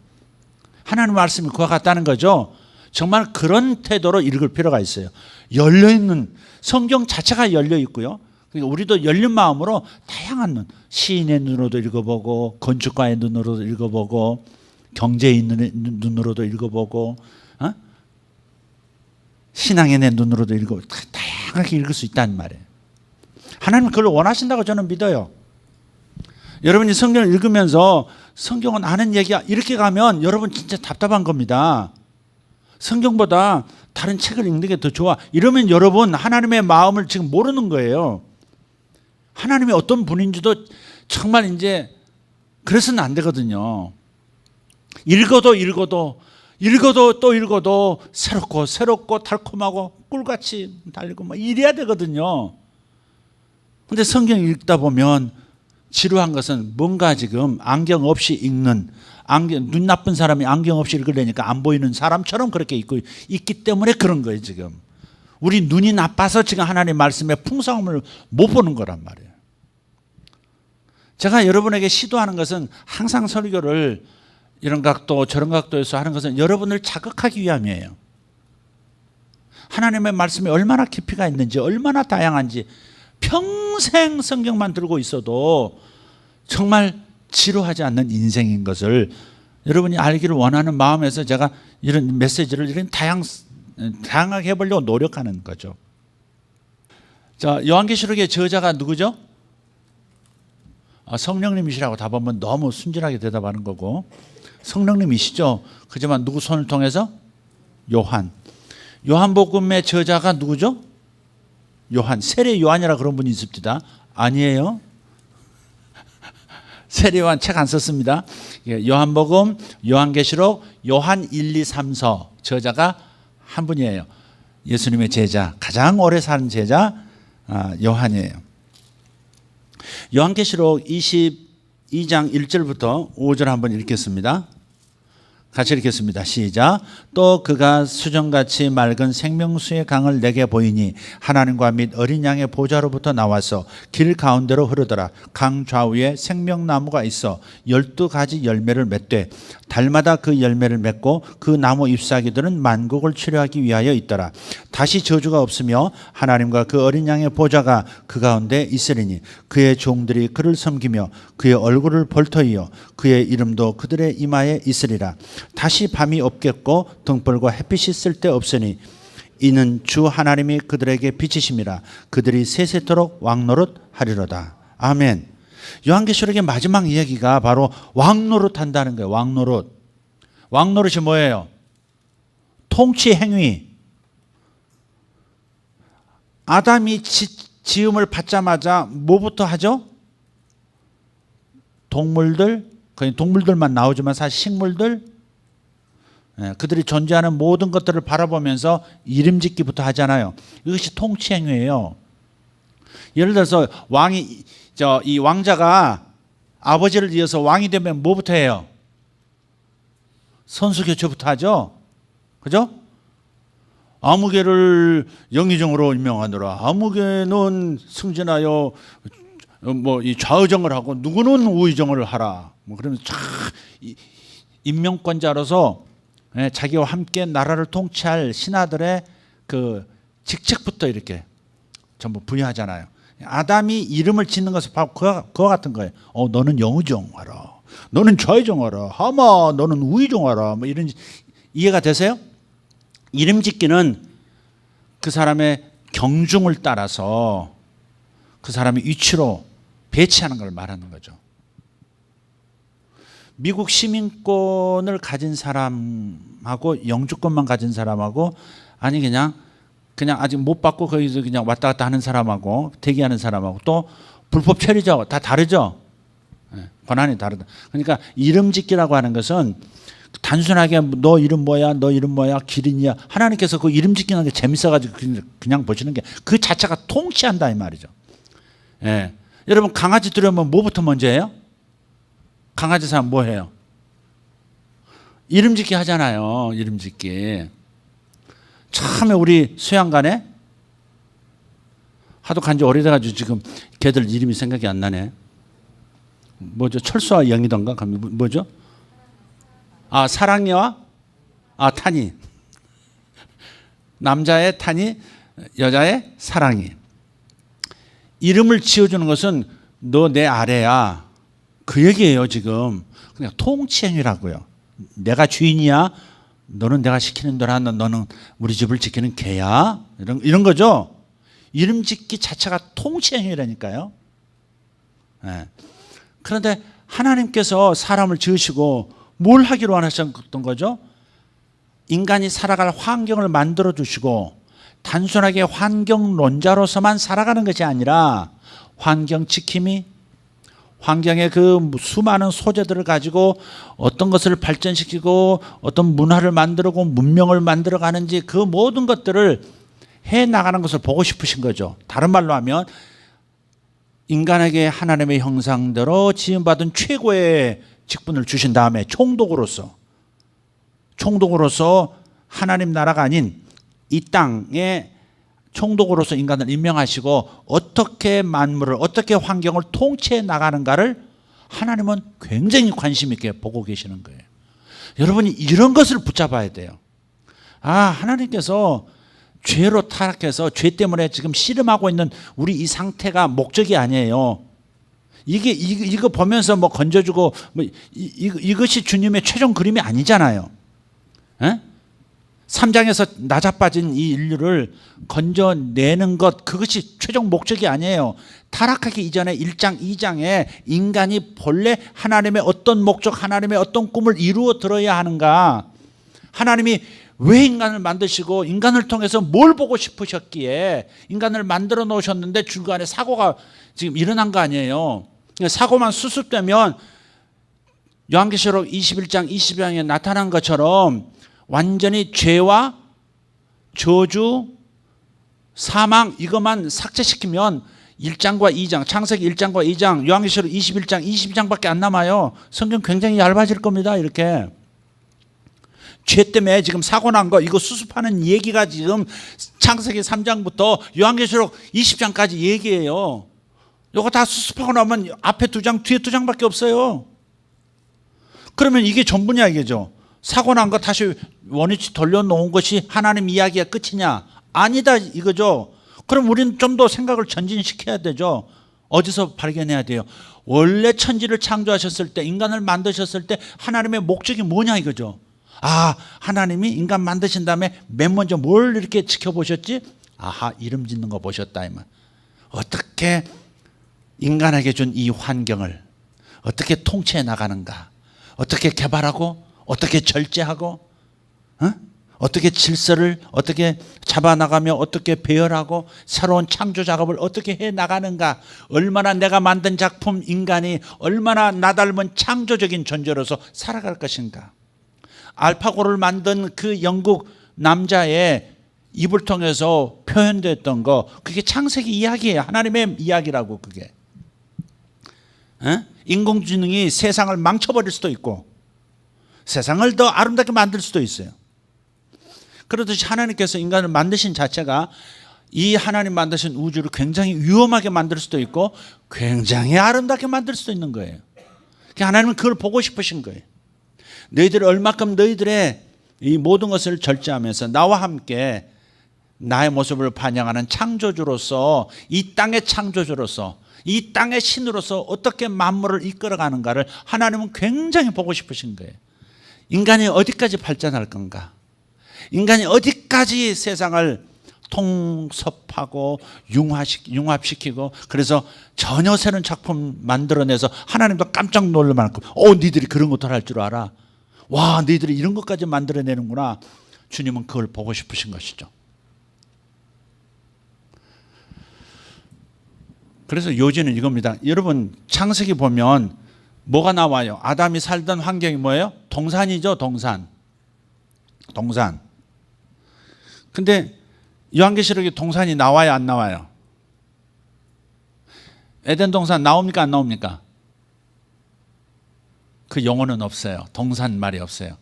A: 하나님의 말씀이 그와 같다는 거죠. 정말 그런 태도로 읽을 필요가 있어요. 열려있는, 성경 자체가 열려있고요. 그러니까 우리도 열린 마음으로 다양한 눈, 시인의 눈으로도 읽어보고 건축가의 눈으로도 읽어보고 경제의 눈으로도 읽어보고 신앙의 눈으로도 읽어보고 다양하게 읽을 수 있다는 말이에요. 하나님은 그걸 원하신다고 저는 믿어요. 여러분이 성경을 읽으면서 성경은 아는 얘기야 이렇게 가면 여러분 진짜 답답한 겁니다. 성경보다 다른 책을 읽는 게 더 좋아. 이러면 여러분 하나님의 마음을 지금 모르는 거예요. 하나님이 어떤 분인지도 정말 이제 그래서는 안 되거든요. 읽어도 또 읽어도 새롭고 달콤하고 꿀같이 달리고 뭐 이래야 되거든요. 근데 성경 읽다 보면 지루한 것은 뭔가 지금 안경 없이 읽는, 눈 나쁜 사람이 안경 없이 읽으려니까 안 보이는 사람처럼 그렇게 있기 때문에 그런 거예요. 지금 우리 눈이 나빠서 지금 하나님의 말씀의 풍성함을 못 보는 거란 말이에요. 제가 여러분에게 시도하는 것은 항상 설교를 이런 각도 저런 각도에서 하는 것은 여러분을 자극하기 위함이에요. 하나님의 말씀이 얼마나 깊이가 있는지, 얼마나 다양한지, 평생 성경만 들고 있어도 정말 지루하지 않는 인생인 것을 여러분이 알기를 원하는 마음에서 제가 이런 메시지를 이런 다양하게 해보려고 노력하는 거죠. 자, 요한계시록의 저자가 누구죠? 성령님이시라고 답하면 너무 순진하게 대답하는 거고, 성령님이시죠. 하지만 누구 손을 통해서? 요한복음의 저자가 누구죠? 세례 요한이라 그런 분이 있습니다. 아니에요. 세례 요한 책 안 썼습니다. 요한복음, 요한계시록, 요한 1, 2, 3서 저자가 한 분이에요. 예수님의 제자, 가장 오래 산 제자 요한이에요. 요한계시록 22장 1절부터 5절 한번 읽겠습니다. 같이 읽겠습니다. 시작. 또 그가 수정같이 맑은 생명수의 강을 내게 보이니 하나님과 및 어린 양의 보좌로부터 나와서 길 가운데로 흐르더라. 강 좌우에 생명나무가 있어 12가지 열매를 맺되 달마다 그 열매를 맺고 그 나무 잎사귀들은 만국을 치료하기 위하여 있더라. 다시 저주가 없으며 하나님과 그 어린 양의 보좌가 그 가운데 있으리니 그의 종들이 그를 섬기며 그의 얼굴을 볼터이요 그의 이름도 그들의 이마에 있으리라. 다시 밤이 없겠고 등불과 햇빛이 쓸데없으니 이는 주 하나님이 그들에게 빛이심이라. 그들이 세세토록 왕노릇하리로다. 아멘. 요한계시록의 마지막 이야기가 바로 왕노릇한다는 거예요. 왕노릇이 뭐예요? 통치 행위. 아담이 지음을 받자마자 뭐부터 하죠? 동물들, 거의 동물들만 나오지만 사실 식물들, 그들이 존재하는 모든 것들을 바라보면서 이름 짓기부터 하잖아요. 이것이 통치 행위예요. 예를 들어서 이 왕자가 아버지를 이어서 왕이 되면 뭐부터 해요? 선수교체부터 하죠. 그죠? 아무개를 영의정으로 임명하노라. 아무개는 승진하여 이 좌의정을 하고 누구는 우의정을 하라. 그러면 임명권자로서 자기와 함께 나라를 통치할 신하들의 그 직책부터 이렇게 전부 부여하잖아요. 아담이 이름을 짓는 것은 바로 그와 같은 거예요. 너는 영의정 하라. 너는 좌의정 하라. 하마 너는 우의정 하라. 뭐 이런 이해가 되세요? 이름 짓기는 그 사람의 경중을 따라서 그 사람의 위치로 배치하는 걸 말하는 거죠. 미국 시민권을 가진 사람하고 영주권만 가진 사람하고 아니 그냥 그냥 아직 못 받고 거기서 그냥 왔다 갔다 하는 사람하고 대기하는 사람하고 또 불법 체류자 다 다르죠. 권한이 다르다. 그러니까 이름 짓기라고 하는 것은 단순하게 너 이름 뭐야, 너 이름 뭐야, 기린이야. 하나님께서 그 이름 짓기는 게 재밌어가지고 그냥 보시는 게 그 자체가 통치한다 이 말이죠. 예. 여러분 강아지 들여오면 뭐부터 먼저 해요? 강아지 사람 뭐 해요? 이름 짓기 하잖아요. 이름 짓기. 처음에 우리 수양관에 하도 간지 오래돼가지고 지금 걔들 이름이 생각이 안 나네. 뭐죠? 철수와 영이던가? 뭐죠? 아, 사랑이와 탄이. 남자의 탄이, 여자의 사랑이. 이름을 지어주는 것은 너 내 아래야. 그 얘기예요 지금. 그냥 통치행위라고요. 내가 주인이야. 너는 내가 시키는 대로 한다. 너는 우리 집을 지키는 개야. 이런 거죠. 이름 짓기 자체가 통치행위라니까요. 네. 그런데 하나님께서 사람을 지으시고 뭘 하기로 하셨던 거죠? 인간이 살아갈 환경을 만들어 주시고 단순하게 환경론자로서만 살아가는 것이 아니라 환경 지킴이, 환경의 그 수많은 소재들을 가지고 어떤 것을 발전시키고 어떤 문화를 만들고 문명을 만들어 가는지 그 모든 것들을 해 나가는 것을 보고 싶으신 거죠. 다른 말로 하면 인간에게 하나님의 형상대로 지음받은 최고의 직분을 주신 다음에 총독으로서 하나님 나라가 아닌 이 땅에 총독으로서 인간을 임명하시고 어떻게 만물을 어떻게 환경을 통치해 나가는가를 하나님은 굉장히 관심 있게 보고 계시는 거예요. 여러분이 이런 것을 붙잡아야 돼요. 하나님께서 죄로 타락해서 죄 때문에 지금 씨름하고 있는 우리 이 상태가 목적이 아니에요. 이거 보면서 뭐 건져주고 이것이 주님의 최종 그림이 아니잖아요. 3장에서 낮아빠진 이 인류를 건져내는 것, 그것이 최종 목적이 아니에요. 타락하기 이전에 1장, 2장에 인간이 본래 하나님의 어떤 목적, 하나님의 어떤 꿈을 이루어 들어야 하는가, 하나님이 왜 인간을 만드시고 인간을 통해서 뭘 보고 싶으셨기에 인간을 만들어 놓으셨는데 중간에 사고가 지금 일어난 거 아니에요. 사고만 수습되면 요한계시록 21장, 22장에 나타난 것처럼 완전히 죄와 저주, 사망 이것만 삭제시키면 1장과 2장, 창세기 1장과 2장, 요한계시록 21장, 22장밖에 안 남아요. 성경 굉장히 얇아질 겁니다. 이렇게. 죄 때문에 지금 사고 난 거 이거 수습하는 얘기가 지금 창세기 3장부터 요한계시록 20장까지 얘기예요. 이거 다 수습하고 나면 앞에 2장, 뒤에 2장밖에 없어요. 그러면 이게 전부냐 이게죠. 사고 난 거 다시 원위치 돌려놓은 것이 하나님 이야기가 끝이냐? 아니다 이거죠. 그럼 우리는 좀 더 생각을 전진시켜야 되죠. 어디서 발견해야 돼요? 원래 천지를 창조하셨을 때, 인간을 만드셨을 때 하나님의 목적이 뭐냐 이거죠. 하나님이 인간 만드신 다음에 맨 먼저 뭘 이렇게 지켜보셨지? 이름 짓는 거 보셨다 이 말. 어떻게 인간에게 준 이 환경을 어떻게 통치해 나가는가, 어떻게 개발하고 어떻게 절제하고 어떻게 질서를 어떻게 잡아나가며 어떻게 배열하고 새로운 창조 작업을 어떻게 해 나가는가, 얼마나 내가 만든 작품 인간이 얼마나 나 닮은 창조적인 존재로서 살아갈 것인가. 알파고를 만든 그 영국 남자의 입을 통해서 표현됐던 거, 그게 창세기 이야기예요. 하나님의 이야기라고. 그게 인공지능이 세상을 망쳐버릴 수도 있고 세상을 더 아름답게 만들 수도 있어요. 그렇듯이 하나님께서 인간을 만드신 자체가 이 하나님 만드신 우주를 굉장히 위험하게 만들 수도 있고 굉장히 아름답게 만들 수도 있는 거예요. 하나님은 그걸 보고 싶으신 거예요. 너희들이 얼마큼 너희들의 이 모든 것을 절제하면서 나와 함께 나의 모습을 반영하는 창조주로서, 이 땅의 창조주로서, 이 땅의 신으로서 어떻게 만물을 이끌어가는가를 하나님은 굉장히 보고 싶으신 거예요. 인간이 어디까지 발전할 건가, 인간이 어디까지 세상을 통섭하고 융합시키고, 그래서 전혀 새로운 작품 만들어내서 하나님도 깜짝 놀랄 만큼 니들이 그런 것도 할 줄 알아, 너희들이 이런 것까지 만들어내는구나. 주님은 그걸 보고 싶으신 것이죠. 그래서 요지는 이겁니다. 여러분 창세기 보면 뭐가 나와요? 아담이 살던 환경이 뭐예요? 동산이죠. 동산. 근데 요한계시록에 동산이 나와요? 안 나와요? 에덴 동산 나옵니까? 안 나옵니까? 그 용어는 없어요. 동산 말이 없어요.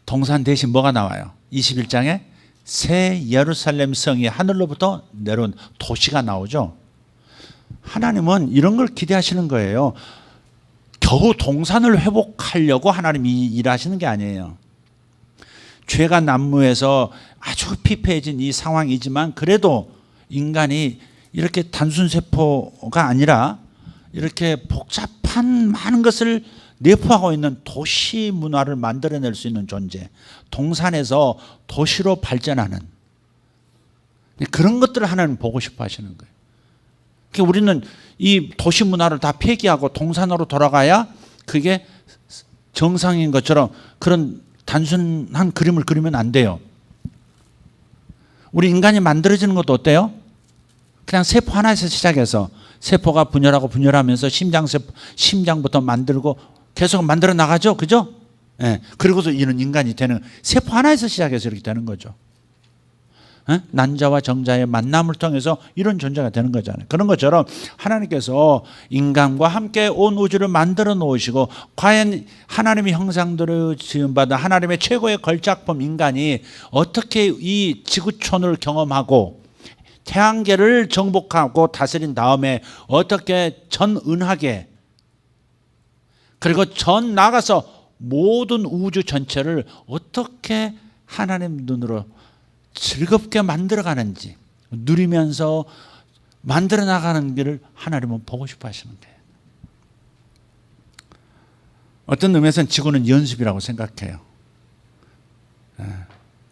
A: 동산 대신 뭐가 나와요? 21장에 새 예루살렘 성이 하늘로부터 내려온 도시가 나오죠. 하나님은 이런 걸 기대하시는 거예요. 겨우 동산을 회복하려고 하나님이 일하시는 게 아니에요. 죄가 난무해서 아주 피폐해진 이 상황이지만 그래도 인간이 이렇게 단순 세포가 아니라 이렇게 복잡한 많은 것을 내포하고 있는 도시 문화를 만들어낼 수 있는 존재, 동산에서 도시로 발전하는 그런 것들을 하나님 보고 싶어 하시는 거예요. 그러니까 우리는 이 도시 문화를 다 폐기하고 동산으로 돌아가야 그게 정상인 것처럼 그런 단순한 그림을 그리면 안 돼요. 우리 인간이 만들어지는 것도 어때요? 그냥 세포 하나에서 시작해서 세포가 분열하고 분열하면서 심장부터 만들고 계속 만들어 나가죠. 그죠? 예. 그리고서 이런 인간이 되는, 세포 하나에서 시작해서 이렇게 되는 거죠. 예? 난자와 정자의 만남을 통해서 이런 존재가 되는 거잖아요. 그런 것처럼 하나님께서 인간과 함께 온 우주를 만들어 놓으시고 과연 하나님의 형상대로 지음받은 하나님의 최고의 걸작품 인간이 어떻게 이 지구촌을 경험하고 태양계를 정복하고 다스린 다음에 어떻게 전은하게 그리고 전 나가서 모든 우주 전체를 어떻게 하나님 눈으로 즐겁게 만들어가는지 누리면서 만들어 나가는 길을 하나님은 보고 싶어 하시는 거예요. 어떤 의미에서는 지구는 연습이라고 생각해요.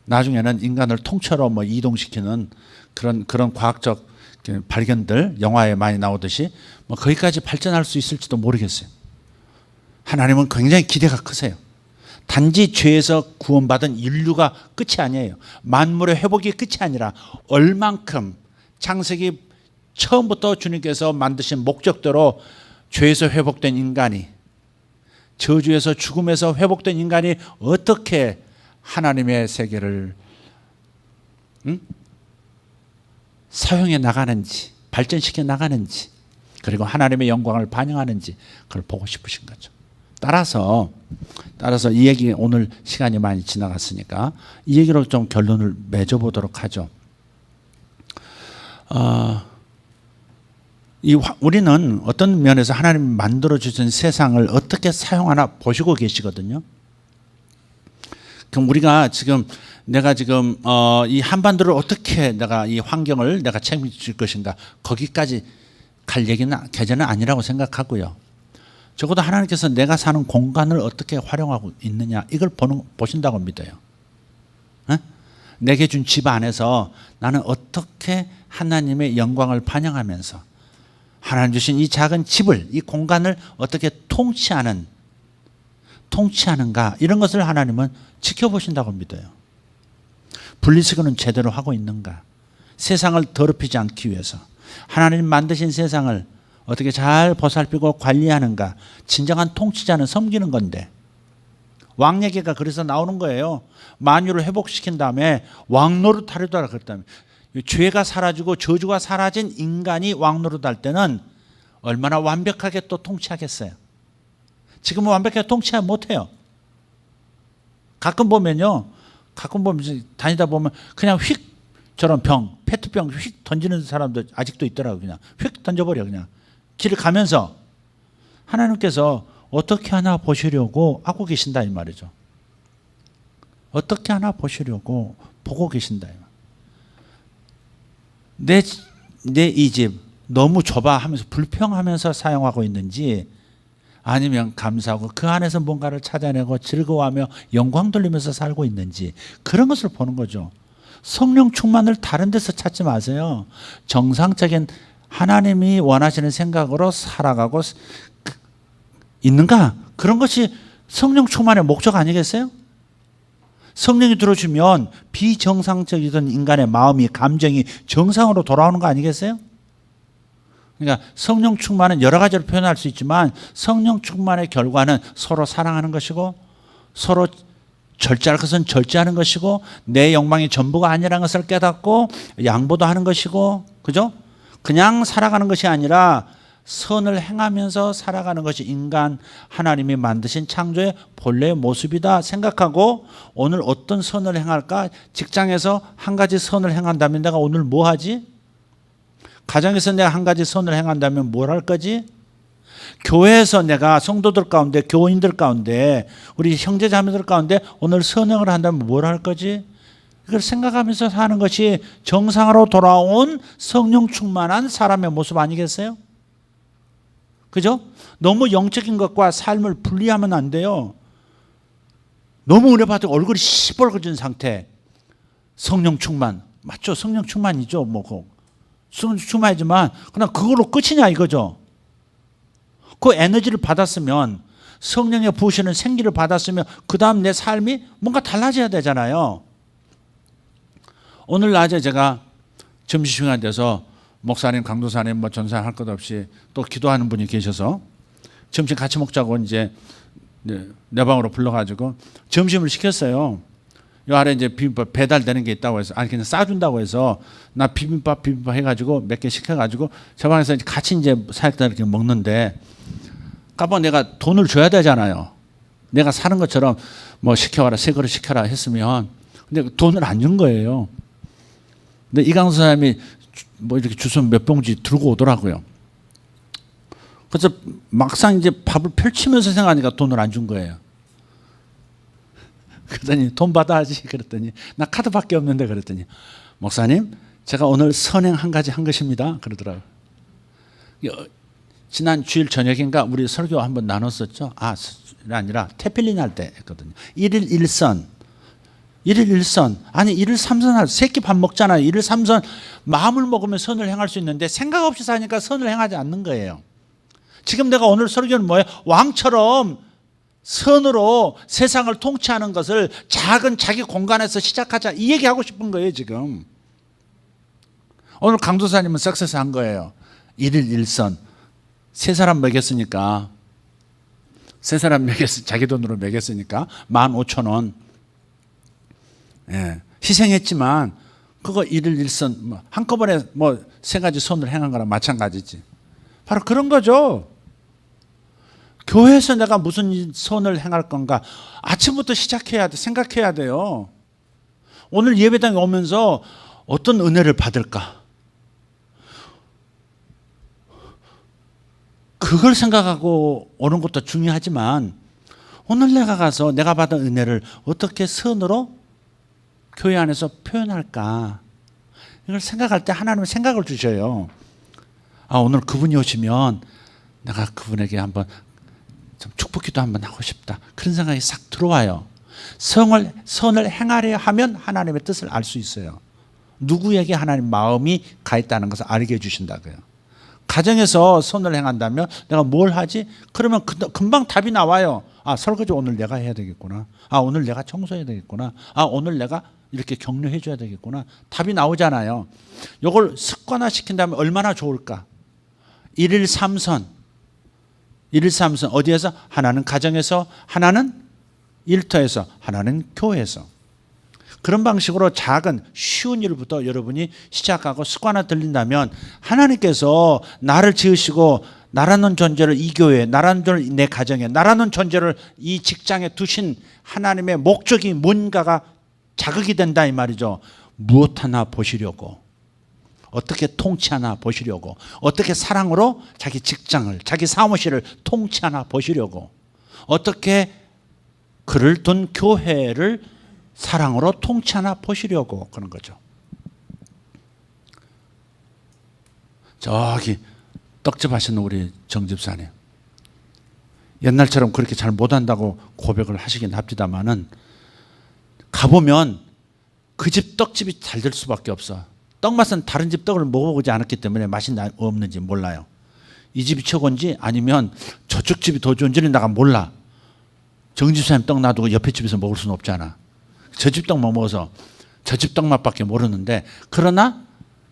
A: 나중에는 인간을 통째로 이동시키는 그런 과학적 발견들 영화에 많이 나오듯이 거기까지 발전할 수 있을지도 모르겠어요. 하나님은 굉장히 기대가 크세요. 단지 죄에서 구원받은 인류가 끝이 아니에요. 만물의 회복이 끝이 아니라 얼만큼 창세기 처음부터 주님께서 만드신 목적대로 죄에서 회복된 인간이, 저주에서 죽음에서 회복된 인간이 어떻게 하나님의 세계를 사용해 나가는지, 발전시켜 나가는지, 그리고 하나님의 영광을 반영하는지 그걸 보고 싶으신 거죠. 따라서 이 얘기, 오늘 시간이 많이 지나갔으니까 이 얘기로 좀 결론을 맺어보도록 하죠. 우리는 어떤 면에서 하나님이 만들어주신 세상을 어떻게 사용하나 보시고 계시거든요. 그럼 우리가 내가 지금 이 한반도를 어떻게 내가 이 환경을 내가 책임질 것인가, 거기까지 갈 얘기는 계제는 아니라고 생각하고요. 적어도 하나님께서 내가 사는 공간을 어떻게 활용하고 있느냐, 이걸 보신다고 믿어요. 내게 준 집 안에서 나는 어떻게 하나님의 영광을 반영하면서 하나님 주신 이 작은 집을, 이 공간을 어떻게 통치하는가, 이런 것을 하나님은 지켜보신다고 믿어요. 분리수거는 제대로 하고 있는가, 세상을 더럽히지 않기 위해서 하나님 만드신 세상을 어떻게 잘 보살피고 관리하는가. 진정한 통치자는 섬기는 건데, 왕얘기가 그래서 나오는 거예요. 만유를 회복시킨 다음에 왕노릇 하려다가 그랬다며. 죄가 사라지고 저주가 사라진 인간이 왕노릇 할 때는 얼마나 완벽하게 또 통치하겠어요. 지금은 완벽하게 통치하지 못해요. 가끔 보면 다니다 보면 그냥 휙, 저런 페트병 휙 던지는 사람도 아직도 있더라고요. 그냥 휙 던져버려. 그냥 길을 가면서 하나님께서 어떻게 하나 보시려고 하고 계신다 이 말이죠. 어떻게 하나 보시려고 보고 계신다. 내 이 집 너무 좁아 하면서 불평하면서 사용하고 있는지, 아니면 감사하고 그 안에서 뭔가를 찾아내고 즐거워하며 영광 돌리면서 살고 있는지, 그런 것을 보는 거죠. 성령 충만을 다른 데서 찾지 마세요. 정상적인 하나님이 원하시는 생각으로 살아가고 있는가? 그런 것이 성령 충만의 목적 아니겠어요? 성령이 들어주면 비정상적이던 인간의 마음이, 감정이 정상으로 돌아오는 거 아니겠어요? 그러니까 성령 충만은 여러 가지로 표현할 수 있지만 성령 충만의 결과는 서로 사랑하는 것이고 서로 절제할 것은 절제하는 것이고 내 욕망이 전부가 아니라는 것을 깨닫고 양보도 하는 것이고, 그죠? 그냥 살아가는 것이 아니라 선을 행하면서 살아가는 것이 인간 하나님이 만드신 창조의 본래의 모습이다 생각하고 오늘 어떤 선을 행할까? 직장에서 한 가지 선을 행한다면 내가 오늘 뭐 하지? 가정에서 내가 한 가지 선을 행한다면 뭘 할 거지? 교회에서 내가 성도들 가운데, 교인들 가운데, 우리 형제자매들 가운데 오늘 선행을 한다면 뭘 할 거지? 이걸 생각하면서 사는 것이 정상으로 돌아온 성령 충만한 사람의 모습 아니겠어요? 그죠? 너무 영적인 것과 삶을 분리하면 안 돼요. 너무 은혜 받고 얼굴이 시뻘거진 상태. 성령 충만. 맞죠? 성령 충만이죠. 성령 충만이지만 그냥 그걸로 끝이냐 이거죠. 그 에너지를 받았으면, 성령의 부으시는 생기를 받았으면 그 다음 내 삶이 뭔가 달라져야 되잖아요. 오늘 낮에 제가 점심시간 돼서 목사님, 강도사님, 전사님 할 것 없이 또 기도하는 분이 계셔서 점심 같이 먹자고 이제 내 방으로 불러가지고 점심을 시켰어요. 요 아래 이제 비빔밥 배달되는 게 있다고 해서, 아니 그냥 싸준다고 해서 나 비빔밥 해가지고 몇 개 시켜가지고 저 방에서 같이 이제 사역자 이렇게 먹는데, 까봐 내가 돈을 줘야 되잖아요. 내가 사는 것처럼 뭐 시켜와라, 세 그릇 시켜라 했으면, 근데 돈을 안 준 거예요. 근데 이강수 사람이 뭐 이렇게 주소 몇 봉지 들고 오더라고요. 그래서 막상 이제 밥을 펼치면서 생각하니까 돈을 안 준 거예요. 그랬더니 돈 받아야지 그랬더니 나 카드밖에 없는데 그랬더니 목사님 제가 오늘 선행 한 가지 한 것입니다 그러더라고요. 지난 주일 저녁인가 우리 설교 한번 나눴었죠. 아니라 태필린 할 때 했거든요. 1일 1선. 1일 1선. 아니 1일 3선 할 세끼 밥 먹잖아요. 1일 3선 마음을 먹으면 선을 행할 수 있는데 생각 없이 사니까 선을 행하지 않는 거예요. 지금 내가 오늘 설교는 뭐예요? 왕처럼 선으로 세상을 통치하는 것을 작은 자기 공간에서 시작하자, 이 얘기하고 싶은 거예요 지금. 오늘 강도사님은 석세스 한 거예요. 1일 1선. 세 사람 먹였으니까, 자기 돈으로 먹였으니까 15,000원. 예, 희생했지만 그거 1일 1선 한꺼번에 세 가지 선을 행한 거랑 마찬가지지. 바로 그런 거죠. 교회에서 내가 무슨 선을 행할 건가 아침부터 시작해야 돼. 생각해야 돼요. 오늘 예배당에 오면서 어떤 은혜를 받을까, 그걸 생각하고 오는 것도 중요하지만 오늘 내가 가서 내가 받은 은혜를 어떻게 선으로 교회 안에서 표현할까, 이걸 생각할 때 하나님은 생각을 주셔요. 오늘 그분이 오시면 내가 그분에게 한번 좀 축복기도 한번 하고 싶다, 그런 생각이 싹 들어와요. 선을 행하려 하면 하나님의 뜻을 알 수 있어요. 누구에게 하나님 마음이 가 있다는 것을 알게 해주신다고요. 가정에서 선을 행한다면 내가 뭘 하지? 그러면 금방 답이 나와요. 설거지 오늘 내가 해야 되겠구나. 오늘 내가 청소해야 되겠구나. 오늘 내가 이렇게 격려해 줘야 되겠구나. 답이 나오잖아요. 이걸 습관화시킨다면 얼마나 좋을까? 1일 3선. 1일 3선 어디에서? 하나는 가정에서, 하나는 일터에서, 하나는 교회에서. 그런 방식으로 작은 쉬운 일부터 여러분이 시작하고 습관화 들린다면 하나님께서 나를 지으시고 나라는 존재를 이 교회에, 나라는 존재를 내 가정에, 나라는 존재를 이 직장에 두신 하나님의 목적이 뭔가가 자극이 된다 이 말이죠. 무엇 하나 보시려고, 어떻게 통치하나 보시려고, 어떻게 사랑으로 자기 직장을, 자기 사무실을 통치하나 보시려고, 어떻게 그를 둔 교회를 사랑으로 통치하나 보시려고 그런 거죠. 저기 떡집 하시는 우리 정 집사님, 옛날처럼 그렇게 잘 못한다고 고백을 하시긴 합니다만은 가보면 그 집 떡집이 잘 될 수밖에 없어. 떡 맛은 다른 집 떡을 먹어보지 않았기 때문에 맛이 없는지 몰라요. 이 집이 최고인지 아니면 저쪽 집이 더 좋은지는 내가 몰라. 정 집사님 떡 놔두고 옆에 집에서 먹을 수는 없잖아. 저 집 떡만 먹어서 저 집 떡 맛밖에 모르는데, 그러나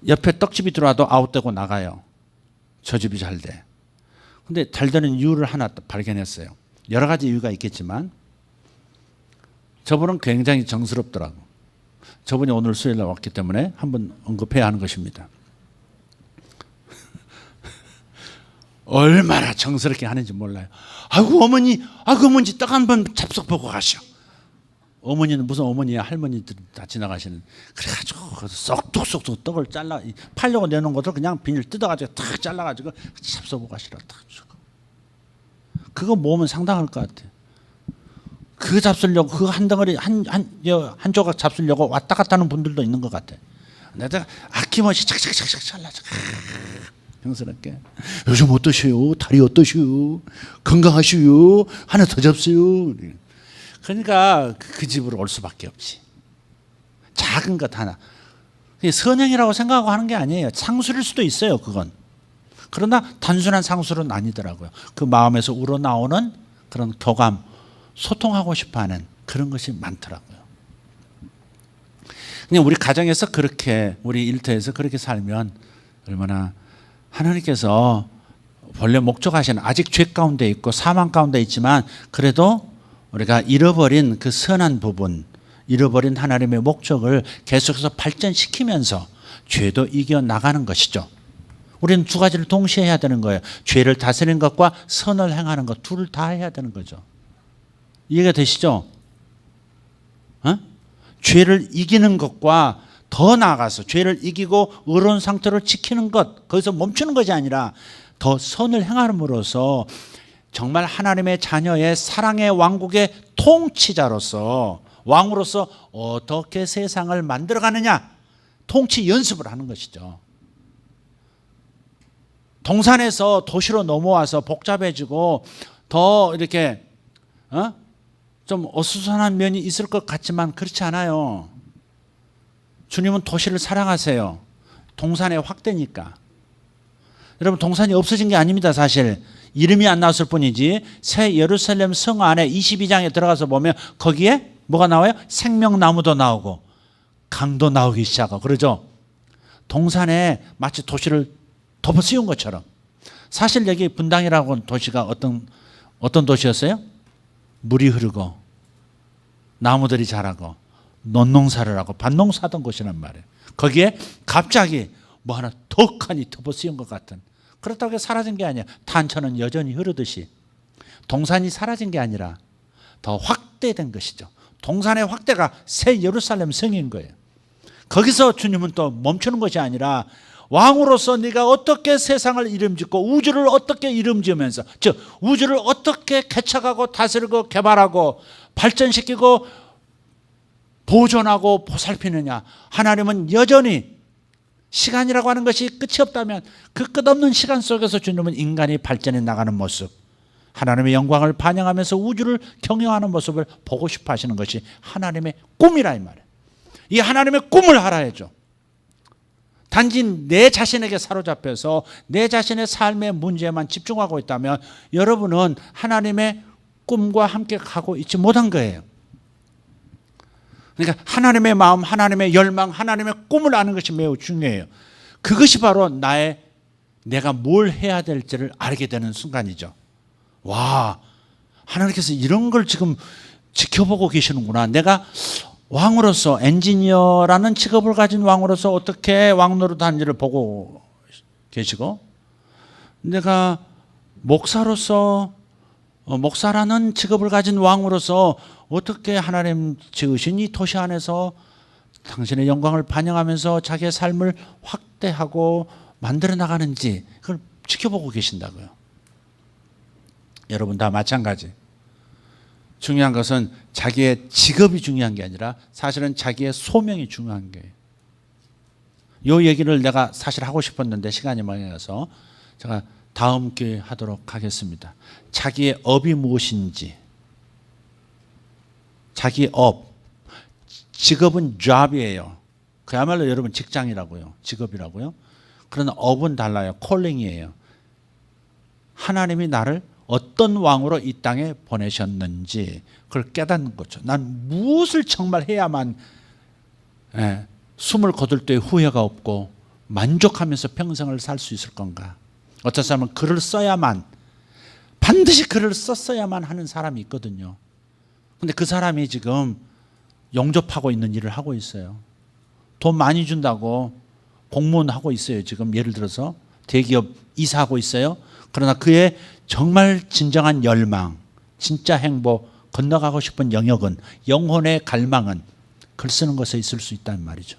A: 옆에 떡집이 들어와도 아웃되고 나가요. 저 집이 잘 돼. 근데 잘 되는 이유를 하나 발견했어요. 여러 가지 이유가 있겠지만 저분은 굉장히 정스럽더라고. 저분이 오늘 수요일에 왔기 때문에 한번 언급해야 하는 것입니다. 얼마나 정스럽게 하는지 몰라요. 아이고 어머니, 아이고 어머니 떡 한 번 잡숴 보고 가시오. 어머니는 무슨 어머니야, 할머니들 다 지나가시는. 그래가지고 쏙쏙쏙 떡을 잘라 팔려고 내놓은 것을 그냥 비닐 뜯어가지고 탁 잘라가지고 잡숴보고 가시라. 탁 주고. 그거 모으면 상당할 것 같아. 그거 잡수려고 그거 한 덩어리 한 조각 잡수려고 왔다 갔다 하는 분들도 있는 것 같아. 내가 아낌없이 착착착착 잘라서 평스럽게 요즘 어떠시오? 다리 어떠시오? 건강하시오? 하나 더 잡수요. 그러니까 그 집으로 올 수밖에 없지. 작은 것 하나. 선행이라고 생각하고 하는 게 아니에요. 상술일 수도 있어요. 그건. 그러나 단순한 상술은 아니더라고요. 그 마음에서 우러나오는 그런 교감, 소통하고 싶어하는 그런 것이 많더라고요. 그냥 우리 가정에서 그렇게, 우리 일터에서 그렇게 살면 얼마나 하나님께서 원래 목적하시는, 아직 죄 가운데 있고 사망 가운데 있지만 그래도 우리가 잃어버린 그 선한 부분, 잃어버린 하나님의 목적을 계속해서 발전시키면서 죄도 이겨나가는 것이죠. 우리는 두 가지를 동시에 해야 되는 거예요. 죄를 다스리는 것과 선을 행하는 것, 둘을 다 해야 되는 거죠. 이해가 되시죠? 죄를 이기는 것과 더 나아가서 죄를 이기고 의로운 상태를 지키는 것, 거기서 멈추는 것이 아니라 더 선을 행함으로써 정말 하나님의 자녀의 사랑의 왕국의 통치자로서, 왕으로서 어떻게 세상을 만들어가느냐, 통치 연습을 하는 것이죠. 동산에서 도시로 넘어와서 복잡해지고 더 이렇게 좀 어수선한 면이 있을 것 같지만 그렇지 않아요. 주님은 도시를 사랑하세요. 동산의 확대니까. 여러분, 동산이 없어진 게 아닙니다. 사실 이름이 안 나왔을 뿐이지 새 예루살렘 성 안에 22장에 들어가서 보면 거기에 뭐가 나와요? 생명나무도 나오고 강도 나오기 시작하고 그러죠. 동산에 마치 도시를 덮어 씌운 것처럼. 사실 여기 분당이라고 하는 도시가 어떤 도시였어요? 물이 흐르고 나무들이 자라고 논농사를 하고 밭농사하던 곳이란 말이에요. 거기에 갑자기 뭐 하나 덕하니 덮어 씌운 것 같은, 그렇다고 해서 사라진 게 아니야. 탄천은 여전히 흐르듯이 동산이 사라진 게 아니라 더 확대된 것이죠. 동산의 확대가 새 예루살렘 성인 거예요. 거기서 주님은 또 멈추는 것이 아니라 왕으로서 네가 어떻게 세상을 이름짓고 우주를 어떻게 이름지으면서, 즉 우주를 어떻게 개척하고 다스리고 개발하고 발전시키고 보존하고 보살피느냐. 하나님은 여전히 시간이라고 하는 것이 끝이 없다면 그 끝없는 시간 속에서 주님은 인간이 발전해 나가는 모습, 하나님의 영광을 반영하면서 우주를 경영하는 모습을 보고 싶어 하시는 것이 하나님의 꿈이라 이 말이에요. 이 하나님의 꿈을 하라야죠. 단지 내 자신에게 사로잡혀서 내 자신의 삶의 문제에만 집중하고 있다면 여러분은 하나님의 꿈과 함께 가고 있지 못한 거예요. 그러니까 하나님의 마음, 하나님의 열망, 하나님의 꿈을 아는 것이 매우 중요해요. 그것이 바로 내가 뭘 해야 될지를 알게 되는 순간이죠. 와, 하나님께서 이런 걸 지금 지켜보고 계시는구나. 내가 왕으로서, 엔지니어라는 직업을 가진 왕으로서 어떻게 왕노릇하는지를 보고 계시고, 내가 목사로서, 목사라는 직업을 가진 왕으로서 어떻게 하나님 지으신 이 도시 안에서 당신의 영광을 반영하면서 자기의 삶을 확대하고 만들어 나가는지 그걸 지켜보고 계신다고요. 여러분 다 마찬가지. 중요한 것은 자기의 직업이 중요한 게 아니라 사실은 자기의 소명이 중요한 거예요. 이 얘기를 내가 사실 하고 싶었는데 시간이 많이 가서 제가 다음 기회에 하도록 하겠습니다. 자기의 업이 무엇인지, 자기의 업, 직업은 job이에요. 그야말로 여러분 직장이라고요. 직업이라고요. 그러나 업은 달라요. 콜링이에요. 하나님이 나를 어떤 왕으로 이 땅에 보내셨는지 그걸 깨닫는 거죠. 난 무엇을 정말 해야만 숨을 거둘 때 후회가 없고 만족하면서 평생을 살 수 있을 건가. 어떤 사람은 글을 써야만, 반드시 글을 썼어야만 하는 사람이 있거든요. 근데 그 사람이 지금 영접하고 있는 일을 하고 있어요. 돈 많이 준다고 공무원 하고 있어요. 지금 예를 들어서 대기업 이사하고 있어요. 그러나 그의 정말 진정한 열망, 진짜 행복, 건너가고 싶은 영역은, 영혼의 갈망은 글 쓰는 것에 있을 수 있다는 말이죠.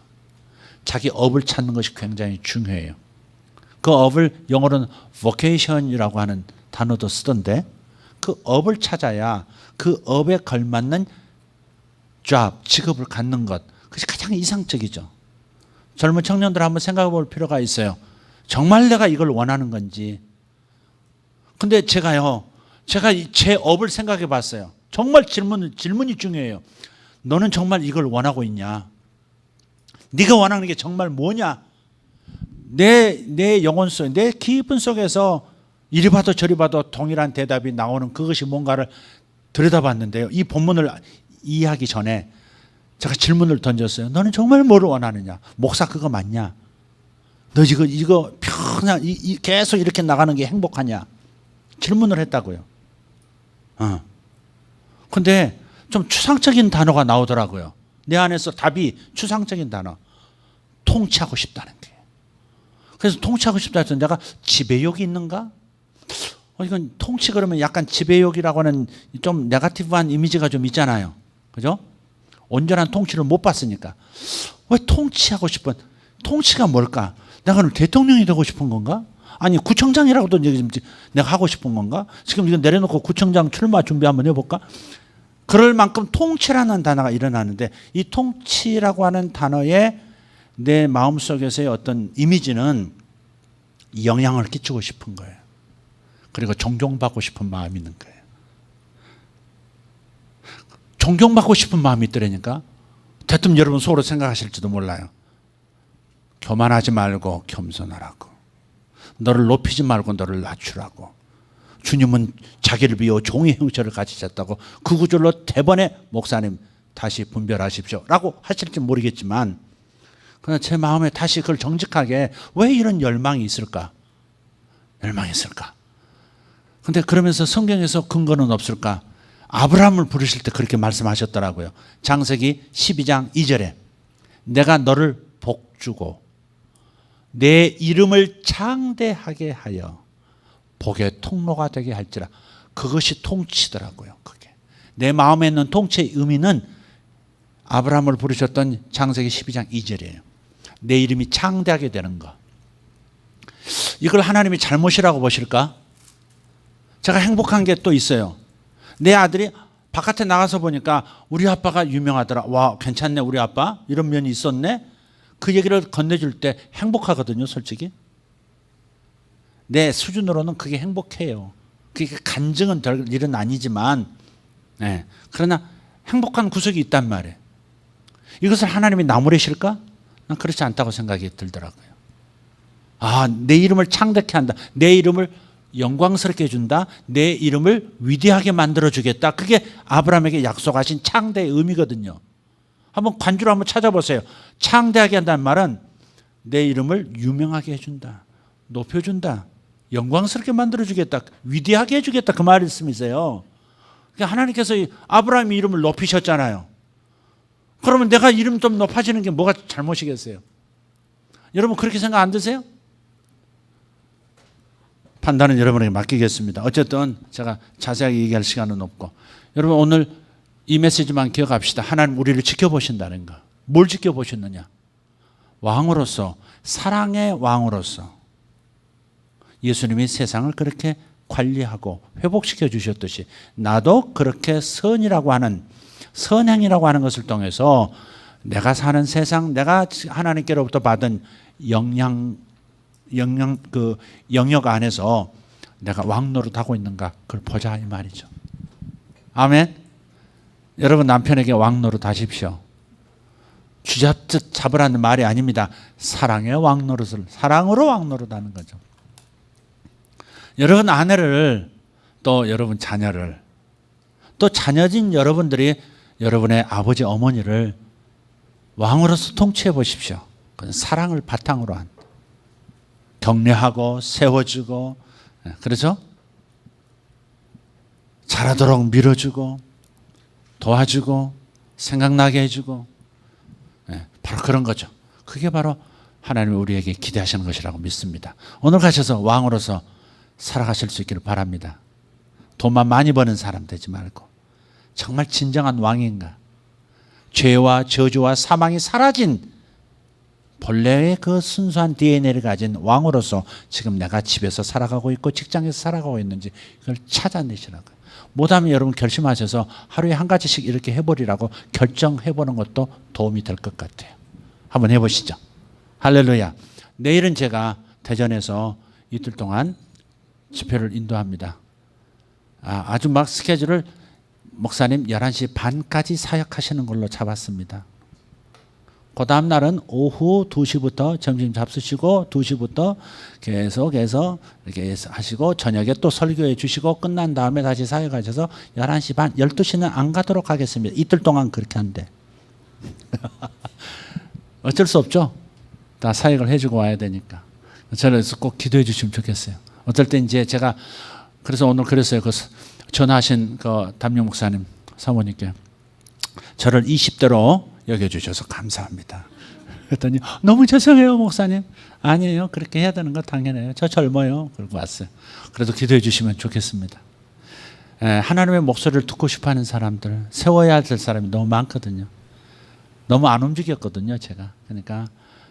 A: 자기 업을 찾는 것이 굉장히 중요해요. 그 업을 영어로는 vocation이라고 하는 단어도 쓰던데, 그 업을 찾아야 그 업에 걸맞는 job, 직업을 갖는 것, 그것이 가장 이상적이죠. 젊은 청년들 한번 생각해 볼 필요가 있어요. 정말 내가 이걸 원하는 건지. 근데 제가 제 업을 생각해 봤어요. 정말 질문이 중요해요. 너는 정말 이걸 원하고 있냐? 네가 원하는 게 정말 뭐냐? 내 영혼 속, 내 깊은 속에서 이리 봐도 저리 봐도 동일한 대답이 나오는 그것이 뭔가를 들여다봤는데요. 이 본문을 이해하기 전에 제가 질문을 던졌어요. 너는 정말 뭐를 원하느냐? 목사 그거 맞냐? 너 이거 그냥 계속 이렇게 나가는 게 행복하냐? 질문을 했다고요. 근데 좀 추상적인 단어가 나오더라고요. 내 안에서 답이 추상적인 단어. 통치하고 싶다는 거예요. 그래서 통치하고 싶다 해서 내가 지배욕이 있는가? 이건 통치 그러면 약간 지배욕이라고 하는 좀 네거티브한 이미지가 좀 있잖아요. 그죠? 온전한 통치를 못 봤으니까. 왜 통치하고 싶은, 통치가 뭘까? 내가 대통령이 되고 싶은 건가? 아니 구청장이라고도 내가 하고 싶은 건가? 지금 이거 내려놓고 구청장 출마 준비 한번 해볼까? 그럴 만큼 통치라는 단어가 일어나는데, 이 통치라고 하는 단어에 내 마음속에서의 어떤 이미지는 영향을 끼치고 싶은 거예요. 그리고 존경받고 싶은 마음이 있는 거예요. 존경받고 싶은 마음이 있더라니까. 대뜸 여러분 속으로 생각하실지도 몰라요. 교만하지 말고 겸손하라고. 너를 높이지 말고 너를 낮추라고. 주님은 자기를 비워 종의 형체를 가지셨다고. 그 구절로 대번에 목사님 다시 분별하십시오 라고 하실지 모르겠지만, 그냥 제 마음에 다시 그걸 정직하게, 왜 이런 열망이 있을까? 열망이 있을까? 근데 그러면서 성경에서 근거는 없을까? 아브라함을 부르실 때 그렇게 말씀하셨더라고요. 창세기 12장 2절에 내가 너를 복주고 내 이름을 창대하게 하여 복의 통로가 되게 할지라. 그것이 통치더라고요. 그게 내 마음에 있는 통치의 의미는 아브라함을 부르셨던 창세기 12장 2절이에요. 내 이름이 창대하게 되는 거. 이걸 하나님이 잘못이라고 보실까? 제가 행복한 게 또 있어요. 내 아들이 바깥에 나가서 보니까 우리 아빠가 유명하더라. 와, 괜찮네 우리 아빠. 이런 면이 있었네. 그 얘기를 건네줄 때 행복하거든요. 솔직히 내 수준으로는 그게 행복해요. 그게 간증은 될 일은 아니지만, 네. 그러나 행복한 구석이 있단 말이에요. 이것을 하나님이 나무래실까? 난 그렇지 않다고 생각이 들더라고요. 내 이름을 창대케 한다. 내 이름을 영광스럽게 해준다. 내 이름을 위대하게 만들어주겠다. 그게 아브라함에게 약속하신 창대의 의미거든요. 한번 관주를 한번 찾아보세요. 창대하게 한다는 말은 내 이름을 유명하게 해준다. 높여준다. 영광스럽게 만들어주겠다. 위대하게 해주겠다. 그 말씀이세요. 그러니까 하나님께서 아브라함의 이름을 높이셨잖아요. 그러면 내가 이름 좀 높아지는 게 뭐가 잘못이겠어요? 여러분 그렇게 생각 안 드세요? 판단은 여러분에게 맡기겠습니다. 어쨌든 제가 자세하게 얘기할 시간은 없고, 여러분 오늘 이 메시지만 기억합시다. 하나님 우리를 지켜보신다는 거. 뭘 지켜보셨느냐? 왕으로서, 사랑의 왕으로서 예수님이 세상을 그렇게 관리하고 회복시켜 주셨듯이 나도 그렇게 선이라고 하는, 선행이라고 하는 것을 통해서 내가 사는 세상, 내가 하나님께로부터 받은 영역 안에서 내가 왕노릇 하고 있는가, 그걸 보자 이 말이죠. 아멘. 여러분 남편에게 왕노릇 하십시오. 쥐잡듯 잡으라는 말이 아닙니다. 사랑의 왕노릇을, 사랑으로 왕노릇하는 거죠. 여러분 아내를, 또 여러분 자녀를, 또 자녀진 여러분들이 여러분의 아버지 어머니를 왕으로서 통치해 보십시오. 그건 사랑을 바탕으로 한. 격려하고 세워주고, 그렇죠? 잘하도록 밀어주고 도와주고 생각나게 해주고, 바로 그런 거죠. 그게 바로 하나님이 우리에게 기대하시는 것이라고 믿습니다. 오늘 가셔서 왕으로서 살아가실 수 있기를 바랍니다. 돈만 많이 버는 사람 되지 말고 정말 진정한 왕인가, 죄와 저주와 사망이 사라진 본래의 그 순수한 DNA를 가진 왕으로서 지금 내가 집에서 살아가고 있고 직장에서 살아가고 있는지 그걸 찾아내시라고요. 못하면 여러분 결심하셔서 하루에 한 가지씩 이렇게 해버리라고 결정해보는 것도 도움이 될 것 같아요. 한번 해보시죠. 할렐루야. 내일은 제가 대전에서 이틀 동안 집회를 인도합니다. 아주 막 스케줄을 목사님 11시 반까지 사역하시는 걸로 잡았습니다. 그 다음 날은 오후 2시부터 점심 잡수시고 2시부터 계속해서 이렇게 하시고 저녁에 또 설교해 주시고 끝난 다음에 다시 사역하셔서 11시 반, 12시는 안 가도록 하겠습니다. 이틀 동안 그렇게 한대. 어쩔 수 없죠. 다 사역을 해주고 와야 되니까. 저는 꼭 기도해 주시면 좋겠어요. 어떨 때 이제 제가 그래서 오늘 그랬어요. 그 전화하신 그 담임 목사님 사모님께 저를 20대로 여겨주셔서 감사합니다. 그랬더니 너무 죄송해요 목사님. 아니에요. 그렇게 해야 되는 거 당연해요. 저 젊어요. 그러고 왔어요. 그래도 기도해 주시면 좋겠습니다. 하나님의 목소리를 듣고 싶어하는 사람들, 세워야 될 사람이 너무 많거든요. 너무 안 움직였거든요 제가. 그러니까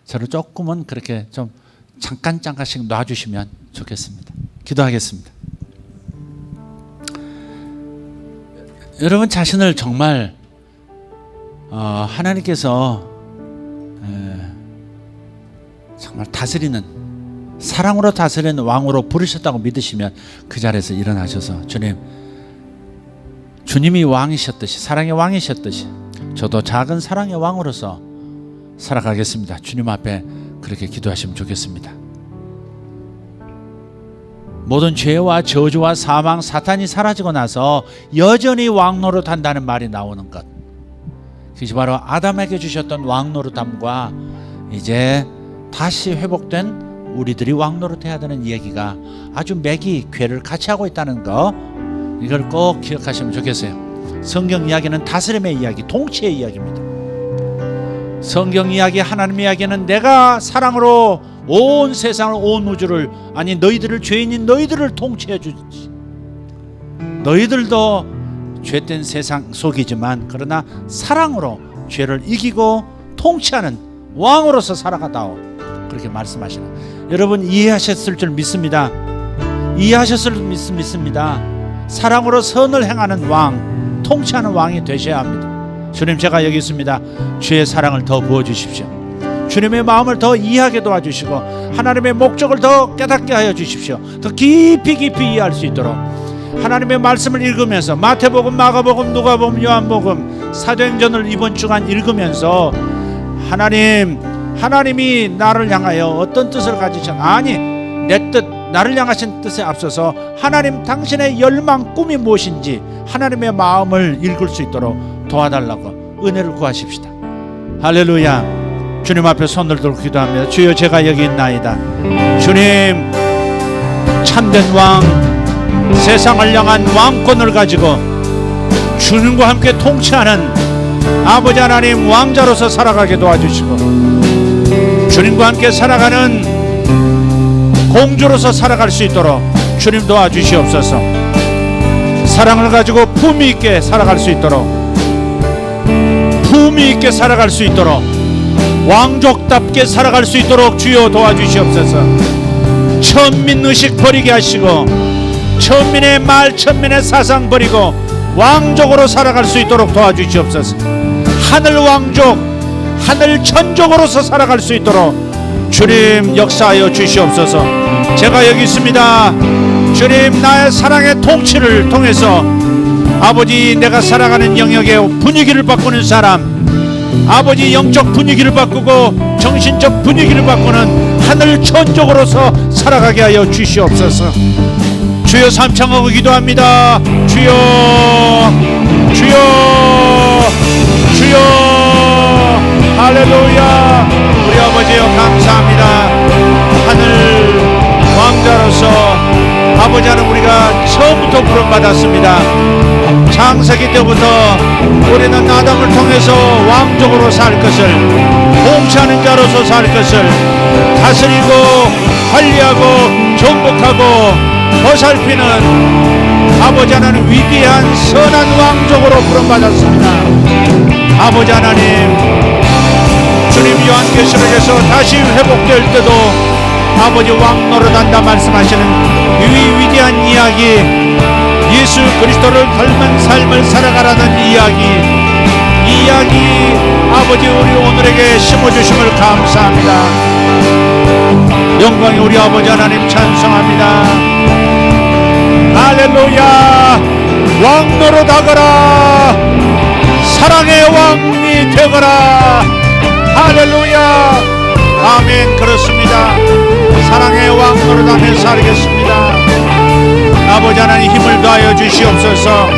A: 저를 조금은 그렇게 좀 잠깐씩 놔주시면 좋겠습니다. 기도하겠습니다. 여러분 자신을 정말 하나님께서 정말 다스리는, 사랑으로 다스리는 왕으로 부르셨다고 믿으시면 그 자리에서 일어나셔서 주님이 왕이셨듯이, 사랑의 왕이셨듯이 저도 작은 사랑의 왕으로서 살아가겠습니다. 주님 앞에 그렇게 기도하시면 좋겠습니다. 모든 죄와 저주와 사망, 사탄이 사라지고 나서 여전히 왕노릇한다는 말이 나오는 것, 그것이 바로 아담에게 주셨던 왕노릇함과 이제 다시 회복된 우리들이 왕노릇해야 되는 이야기가 아주 맥이 궤를 같이 하고 있다는 거, 이걸 꼭 기억하시면 좋겠어요. 성경 이야기는 다스림의 이야기, 통치의 이야기입니다. 성경 이야기, 하나님 이야기는 내가 사랑으로 온 세상을, 온 우주를, 아니 너희들을, 죄인인 너희들을 통치해 주지. 너희들도 죄된 세상 속이지만 그러나 사랑으로 죄를 이기고 통치하는 왕으로서 살아가다오. 그렇게 말씀하시는, 여러분 이해하셨을 줄 믿습니다. 이해하셨을 줄 믿습니다. 사랑으로 선을 행하는 왕, 통치하는 왕이 되셔야 합니다. 주님, 제가 여기 있습니다. 주의 사랑을 더 부어주십시오. 주님의 마음을 더 이해하게 도와주시고 하나님의 목적을 더 깨닫게 하여 주십시오. 더 깊이 이해할 수 있도록 하나님의 말씀을 읽으면서 마태복음, 마가복음, 누가복음, 요한복음, 사도행전을 이번 주간 읽으면서 하나님이 나를 향하여 어떤 뜻을 가지셨나, 아니 내 뜻, 나를 향하신 뜻에 앞서서 하나님 당신의 열망, 꿈이 무엇인지 하나님의 마음을 읽을 수 있도록 도와달라고 은혜를 구하십시다. 할렐루야. 주님 앞에 손을 들고 기도합니다. 주여, 제가 여기 있나이다. 주님, 참된 왕, 세상을 향한 왕권을 가지고 주님과 함께 통치하는 아버지 하나님 왕자로서 살아가게 도와주시고 주님과 함께 살아가는 공주로서 살아갈 수 있도록 주님 도와주시옵소서. 사랑을 가지고 품위 있게 살아갈 수 있도록, 품위 있게 살아갈 수 있도록, 왕족답게 살아갈 수 있도록 주여 도와주시옵소서. 천민 의식 버리게 하시고 천민의 말, 천민의 사상 버리고 왕족으로 살아갈 수 있도록 도와주시옵소서. 하늘 왕족, 하늘 천족으로서 살아갈 수 있도록 주님 역사하여 주시옵소서. 제가 여기 있습니다. 주님, 나의 사랑의 통치를 통해서 아버지, 내가 살아가는 영역의 분위기를 바꾸는 사람, 아버지 영적 분위기를 바꾸고 정신적 분위기를 바꾸는 하늘 천족으로서 살아가게 하여 주시옵소서. 주여, 삼창하고 기도합니다. 주여, 주여, 주여. 할렐루야. 우리 아버지여 감사합니다. 하늘 처음부터 부름받았습니다. 창세기 때부터 우리는 아담을 통해서 왕족으로 살 것을, 통치하는 자로서 살 것을, 다스리고 관리하고 정복하고 보살피는 아버지 하나님 위대한 선한 왕족으로 부름받았습니다. 아버지 하나님, 주님 요한계시록에서 다시 회복될 때도 아버지 왕 노릇한다 말씀하시는 이 위대한 이야기, 예수 그리스도를 닮은 삶을 살아가라는 이야기, 이 이야기 아버지 우리 오늘에게 심어주심을 감사합니다. 영광이 우리 아버지 하나님 찬송합니다. 할렐루야. 왕 노릇하거라. 사랑의 왕이 되거라. 할렐루야. 아멘. 그렇습니다. 사랑의 왕 노릇하며 살겠습니다. 아버지 하나님 힘을 더하여 주시옵소서.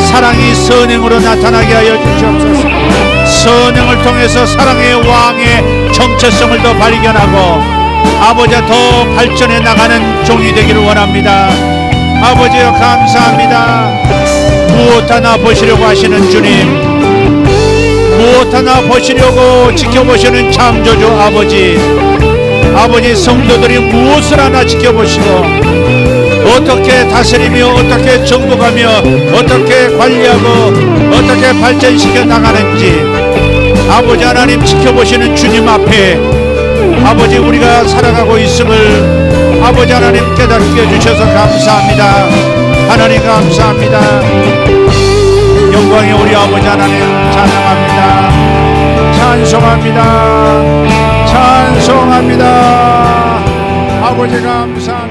A: 사랑이 선행으로 나타나게 하여 주시옵소서. 선행을 통해서 사랑의 왕의 정체성을 더 발견하고 아버지 더 발전해 나가는 종이 되기를 원합니다. 아버지여 감사합니다. 무엇 하나 보시려고 하시는 주님, 무엇 하나 보시려고 지켜보시는 창조주 아버지, 아버지 성도들이 무엇을 하나 지켜보시고 어떻게 다스리며 어떻게 정복하며 어떻게 관리하고 어떻게 발전시켜 나가는지 아버지 하나님 지켜보시는 주님 앞에 아버지 우리가 살아가고 있음을 아버지 하나님 깨닫게 해주셔서 감사합니다. 하나님 감사합니다. 영광의 우리 아버지 하나님 찬양합니다. 찬송합니다. 찬송합니다. 아버지 감사합니다.